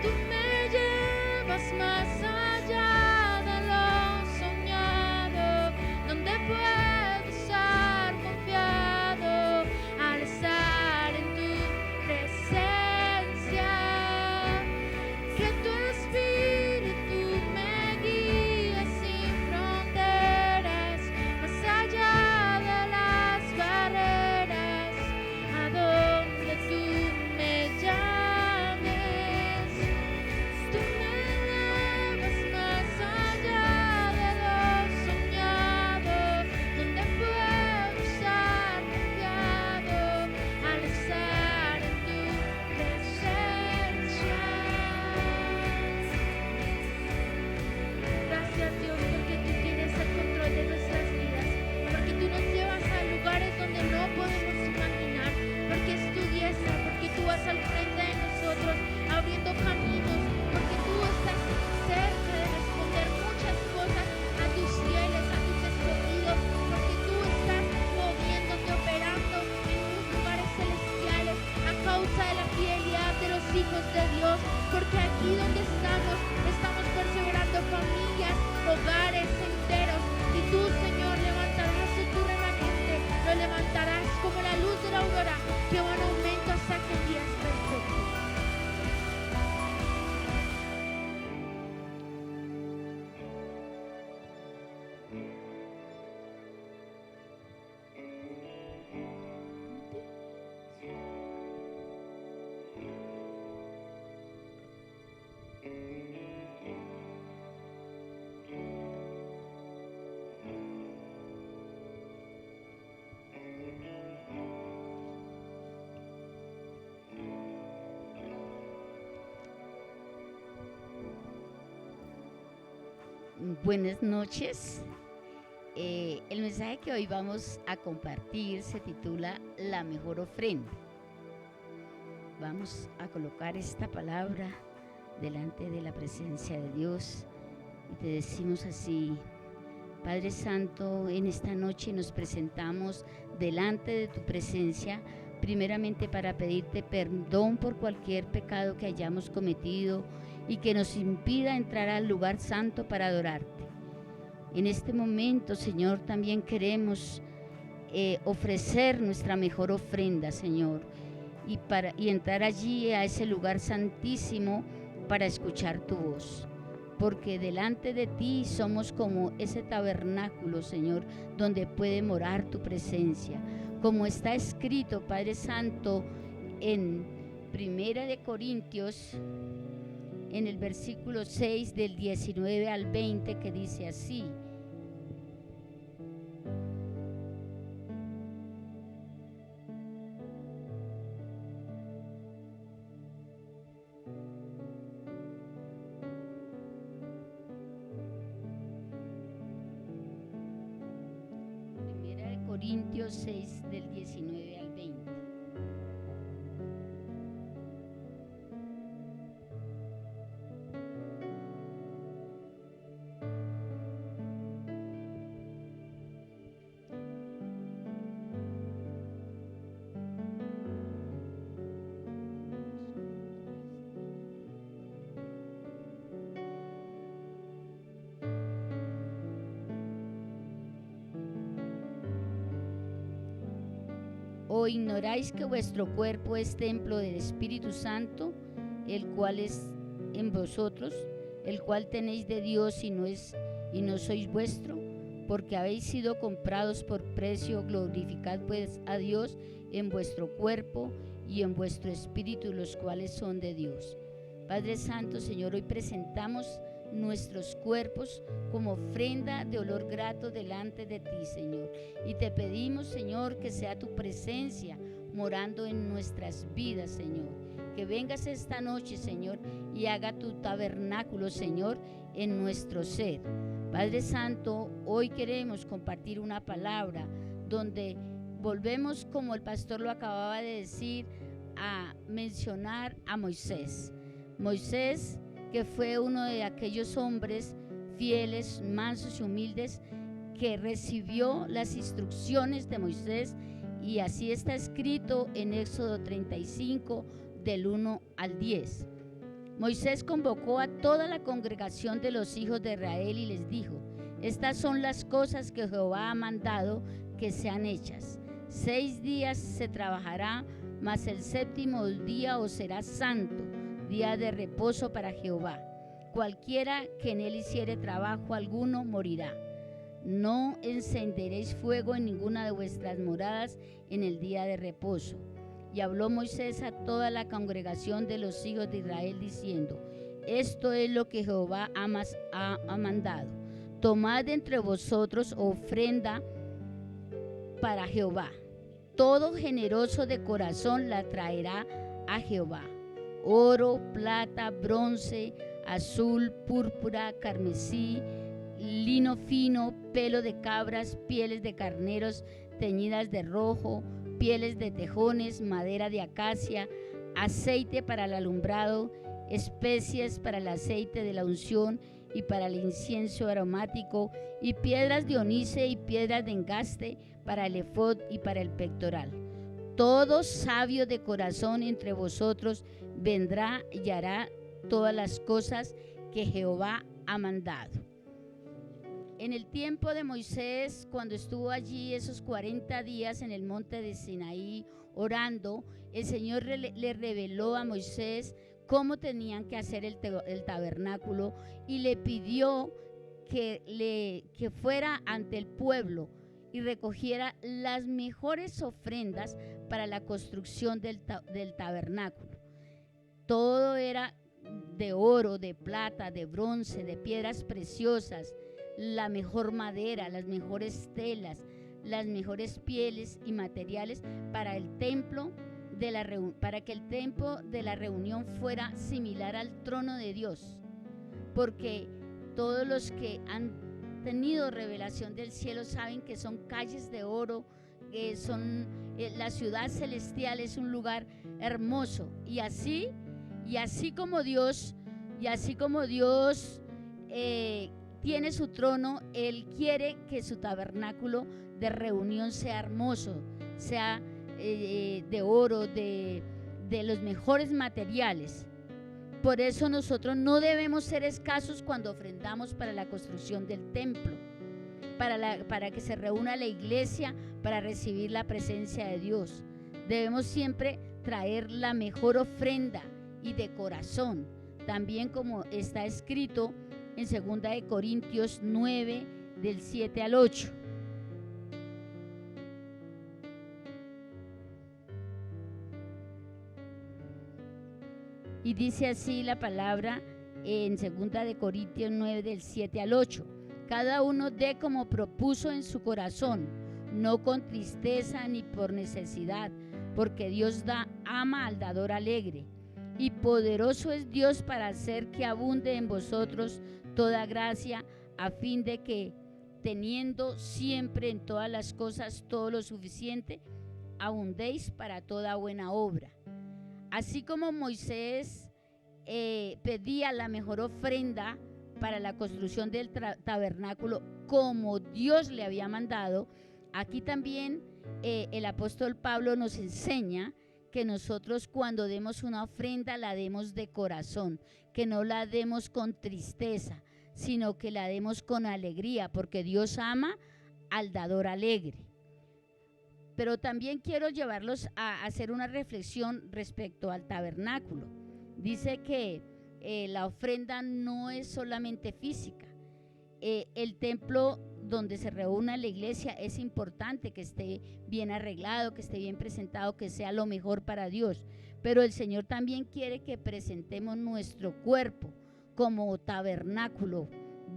Tú me llevas más allá de lo soñado, donde puedo estar confiado al estar en tu presencia. Que tu espíritu me guíe sin fronteras, más allá de las barreras, a donde tú me llames. Tú me llevas más allá de lo soñado, donde puedo estar confiado al estar en tu presencia. Gracias, Dios, porque tú tienes el control de nuestras vidas, porque tú nos llevas a lugares donde no podemos imaginar, porque es tu diestra, porque tú vas al frente de nosotros abriendo caminos, porque tú estás cerca de responder muchas cosas a tus fieles, a tus escogidos, porque tú estás moviéndote, operando en tus lugares celestiales a causa de la fidelidad de los hijos de Dios, porque aquí donde estamos perseverando familias, hogares enteros, y tú, Señor, levantarás a tu remanente, lo levantarás como la luz de la aurora que va en aumento hasta que el día es perfecto. Buenas noches. El mensaje que hoy vamos a compartir se titula La mejor ofrenda. Vamos a colocar esta palabra delante de la presencia de Dios y te decimos así: Padre Santo, en esta noche nos presentamos delante de tu presencia, primeramente para pedirte perdón por cualquier pecado que hayamos cometido y que nos impida entrar al lugar santo para adorarte. En este momento, Señor, también queremos ofrecer nuestra mejor ofrenda, Señor. y entrar allí a ese lugar santísimo para escuchar tu voz. Porque delante de ti somos como ese tabernáculo, Señor, donde puede morar tu presencia. Como está escrito, Padre Santo, en 1 de Corintios, en el versículo 6 del 19 al 20, que dice así: Corintios 6 del 19 al 20. ¿O ignoráis que vuestro cuerpo es templo del Espíritu Santo, el cual es en vosotros, el cual tenéis de Dios y no sois vuestro? Porque habéis sido comprados por precio. Glorificad pues a Dios en vuestro cuerpo y en vuestro espíritu, los cuales son de Dios. Padre Santo, Señor, hoy presentamos nuestros cuerpos como ofrenda de olor grato delante de ti, Señor, y te pedimos, Señor, que sea tu presencia morando en nuestras vidas, Señor, que vengas esta noche, Señor, y haga tu tabernáculo, Señor, en nuestro ser. Padre Santo, hoy queremos compartir una palabra donde volvemos, como el pastor lo acababa de decir, a mencionar a Moisés. Moisés, que fue uno de aquellos hombres fieles, mansos y humildes, que recibió las instrucciones de Moisés, y así está escrito en Éxodo 35, del 1 al 10. Moisés convocó a toda la congregación de los hijos de Israel y les dijo: estas son las cosas que Jehová ha mandado que sean hechas. 6 días se trabajará, mas el séptimo día os será santo, día de reposo para Jehová. Cualquiera que en él hiciere trabajo alguno morirá. No encenderéis fuego en ninguna de vuestras moradas en el día de reposo. Y habló Moisés a toda la congregación de los hijos de Israel diciendo: esto es lo que Jehová ha mandado. Tomad entre vosotros ofrenda para Jehová. Todo generoso de corazón la traerá a Jehová: oro, plata, bronce, azul, púrpura, carmesí, lino fino, pelo de cabras, pieles de carneros teñidas de rojo, pieles de tejones, madera de acacia, aceite para el alumbrado, especies para el aceite de la unción y para el incienso aromático, y piedras de onice y piedras de engaste para el efod y para el pectoral. Todo sabio de corazón entre vosotros vendrá y hará todas las cosas que Jehová ha mandado. En el tiempo de Moisés, cuando estuvo allí esos 40 días en el monte de Sinaí orando, el Señor le reveló a Moisés cómo tenían que hacer el tabernáculo, y le pidió que fuera ante el pueblo y recogiera las mejores ofrendas para la construcción del tabernáculo. Todo era de oro, de plata, de bronce, de piedras preciosas, la mejor madera, las mejores telas, las mejores pieles y materiales para el templo para que el templo de la reunión fuera similar al trono de Dios, porque todos los que han tenido revelación del cielo saben que son calles de oro, la ciudad celestial es un lugar hermoso, y así como Dios tiene su trono, Él quiere que su tabernáculo de reunión sea hermoso, sea de oro, de los mejores materiales. Por eso nosotros no debemos ser escasos cuando ofrendamos para la construcción del templo, para que se reúna la iglesia para recibir la presencia de Dios. Debemos siempre traer la mejor ofrenda y de corazón, también como está escrito en 2 de Corintios 9 del 7 al 8. Y dice así la palabra en 2 de Corintios 9 del 7 al 8. Cada uno dé como propuso en su corazón, no con tristeza ni por necesidad, porque Dios ama al dador alegre. Y poderoso es Dios para hacer que abunde en vosotros toda gracia, a fin de que, teniendo siempre en todas las cosas todo lo suficiente, abundéis para toda buena obra. Así como Moisés pedía la mejor ofrenda para la construcción del tabernáculo, como Dios le había mandado, aquí también el apóstol Pablo nos enseña que nosotros cuando demos una ofrenda la demos de corazón, que no la demos con tristeza, sino que la demos con alegría, porque Dios ama al dador alegre. Pero también quiero llevarlos a hacer una reflexión respecto al tabernáculo. Dice que la ofrenda no es solamente física. El templo donde se reúne la iglesia es importante que esté bien arreglado, que esté bien presentado, que sea lo mejor para Dios. Pero el Señor también quiere que presentemos nuestro cuerpo como tabernáculo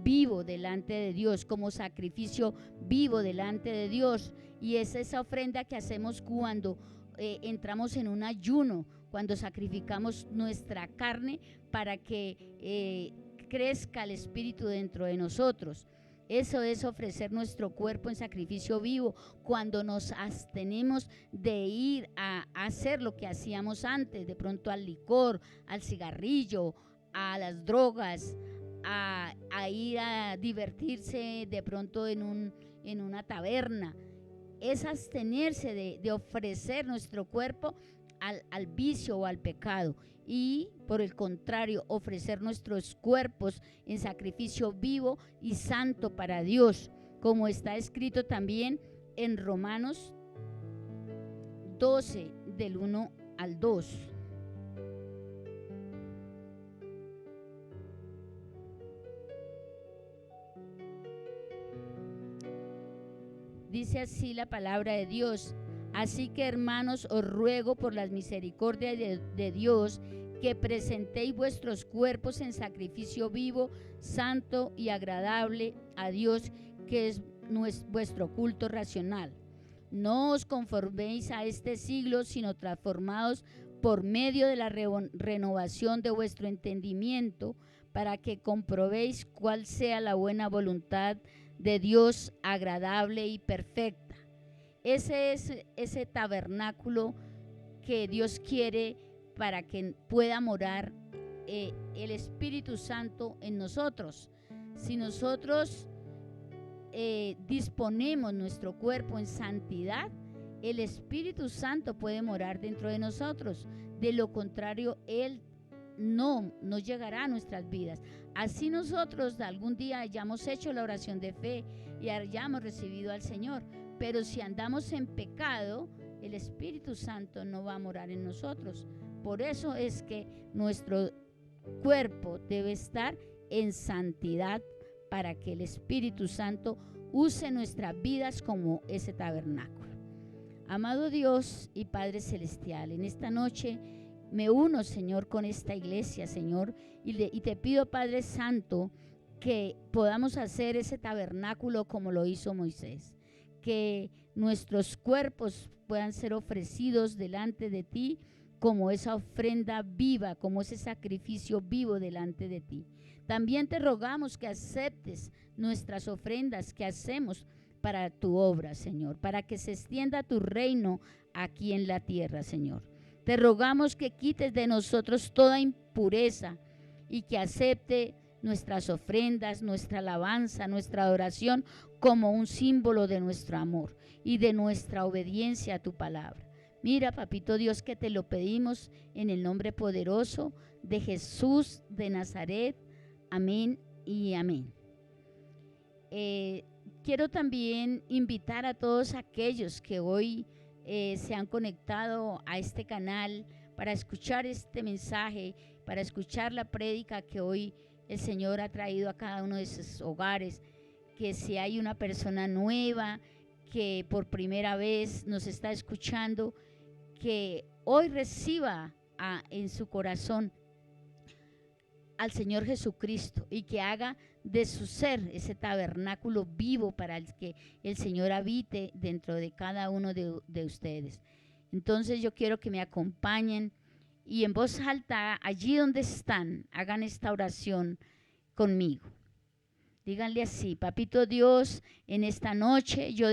vivo delante de Dios, como sacrificio vivo delante de Dios. Y es esa ofrenda que hacemos cuando entramos en un ayuno, cuando sacrificamos nuestra carne para que crezca el Espíritu dentro de nosotros. Eso es ofrecer nuestro cuerpo en sacrificio vivo, cuando nos abstenemos de ir a hacer lo que hacíamos antes, de pronto al licor, al cigarrillo, a las drogas, a ir a divertirse de pronto en una taberna. Es abstenerse de ofrecer nuestro cuerpo al vicio o al pecado, y por el contrario ofrecer nuestros cuerpos en sacrificio vivo y santo para Dios, como está escrito también en Romanos 12 del 1 al 2. Dice así la palabra de Dios: así que, hermanos, os ruego por las misericordias de Dios que presentéis vuestros cuerpos en sacrificio vivo, santo y agradable a Dios, que es vuestro culto racional. No os conforméis a este siglo, sino transformaos por medio de la renovación de vuestro entendimiento, para que comprobéis cuál sea la buena voluntad de Dios, agradable y perfecta. Ese es ese tabernáculo que Dios quiere para que pueda morar el Espíritu Santo en nosotros. Si nosotros disponemos nuestro cuerpo en santidad, el Espíritu Santo puede morar dentro de nosotros. De lo contrario, Él no llegará a nuestras vidas. Así nosotros algún día hayamos hecho la oración de fe y hayamos recibido al Señor, pero si andamos en pecado, el Espíritu Santo no va a morar en nosotros. Por eso es que nuestro cuerpo debe estar en santidad, para que el Espíritu Santo use nuestras vidas como ese tabernáculo. Amado Dios y Padre Celestial, en esta noche me uno, Señor, con esta iglesia, Señor, y te pido, Padre Santo, que podamos hacer ese tabernáculo como lo hizo Moisés, que nuestros cuerpos puedan ser ofrecidos delante de ti como esa ofrenda viva, como ese sacrificio vivo delante de ti. También te rogamos que aceptes nuestras ofrendas que hacemos para tu obra, Señor, para que se extienda tu reino aquí en la tierra, Señor. Te rogamos que quites de nosotros toda impureza y que acepte nuestras ofrendas, nuestra alabanza, nuestra adoración como un símbolo de nuestro amor y de nuestra obediencia a tu palabra. Mira, Papito Dios, que te lo pedimos en el nombre poderoso de Jesús de Nazaret. Amén y amén. Quiero también invitar a todos aquellos que hoy se han conectado a este canal para escuchar este mensaje, para escuchar la prédica que hoy el Señor ha traído a cada uno de sus hogares. Que si hay una persona nueva que por primera vez nos está escuchando, que hoy reciba en su corazón al Señor Jesucristo y que haga de su ser ese tabernáculo vivo para el que el Señor habite dentro de cada uno de ustedes. Entonces yo quiero que me acompañen y en voz alta, allí donde están, hagan esta oración conmigo. Díganle así: Papito Dios, en esta noche yo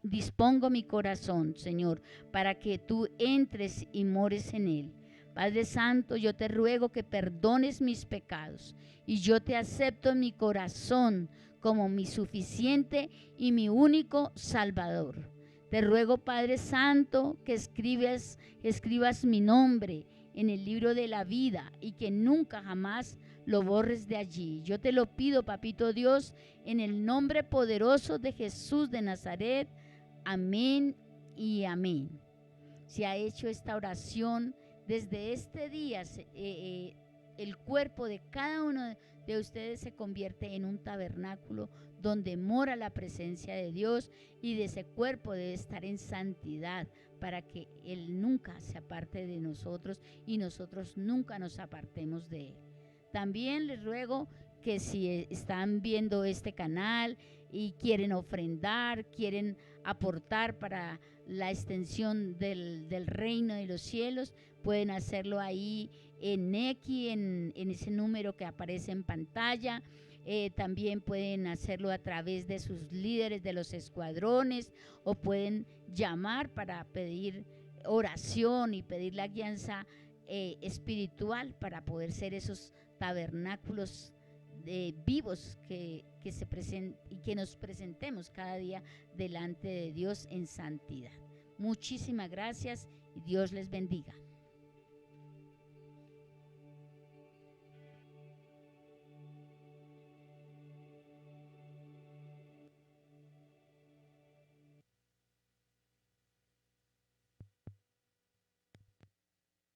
dispongo mi corazón, Señor, para que tú entres y mores en él. Padre Santo, yo te ruego que perdones mis pecados y yo te acepto en mi corazón como mi suficiente y mi único Salvador. Te ruego, Padre Santo, que escribas mi nombre en el libro de la vida y que nunca jamás lo borres de allí. Yo te lo pido, Papito Dios, en el nombre poderoso de Jesús de Nazaret. Amén y amén. Se ha hecho esta oración. Desde este día, el cuerpo de cada uno de ustedes se convierte en un tabernáculo donde mora la presencia de Dios, y de ese cuerpo debe estar en santidad para que Él nunca se aparte de nosotros y nosotros nunca nos apartemos de Él. También les ruego que si están viendo este canal y quieren ofrendar, quieren aportar para la extensión del reino de los cielos, pueden hacerlo ahí en Nequi, en ese número que aparece en pantalla. También pueden hacerlo a través de sus líderes de los escuadrones, o pueden llamar para pedir oración y pedir la guianza espiritual para poder ser esos tabernáculos vivos que nos presentemos cada día delante de Dios en santidad. Muchísimas gracias y Dios les bendiga.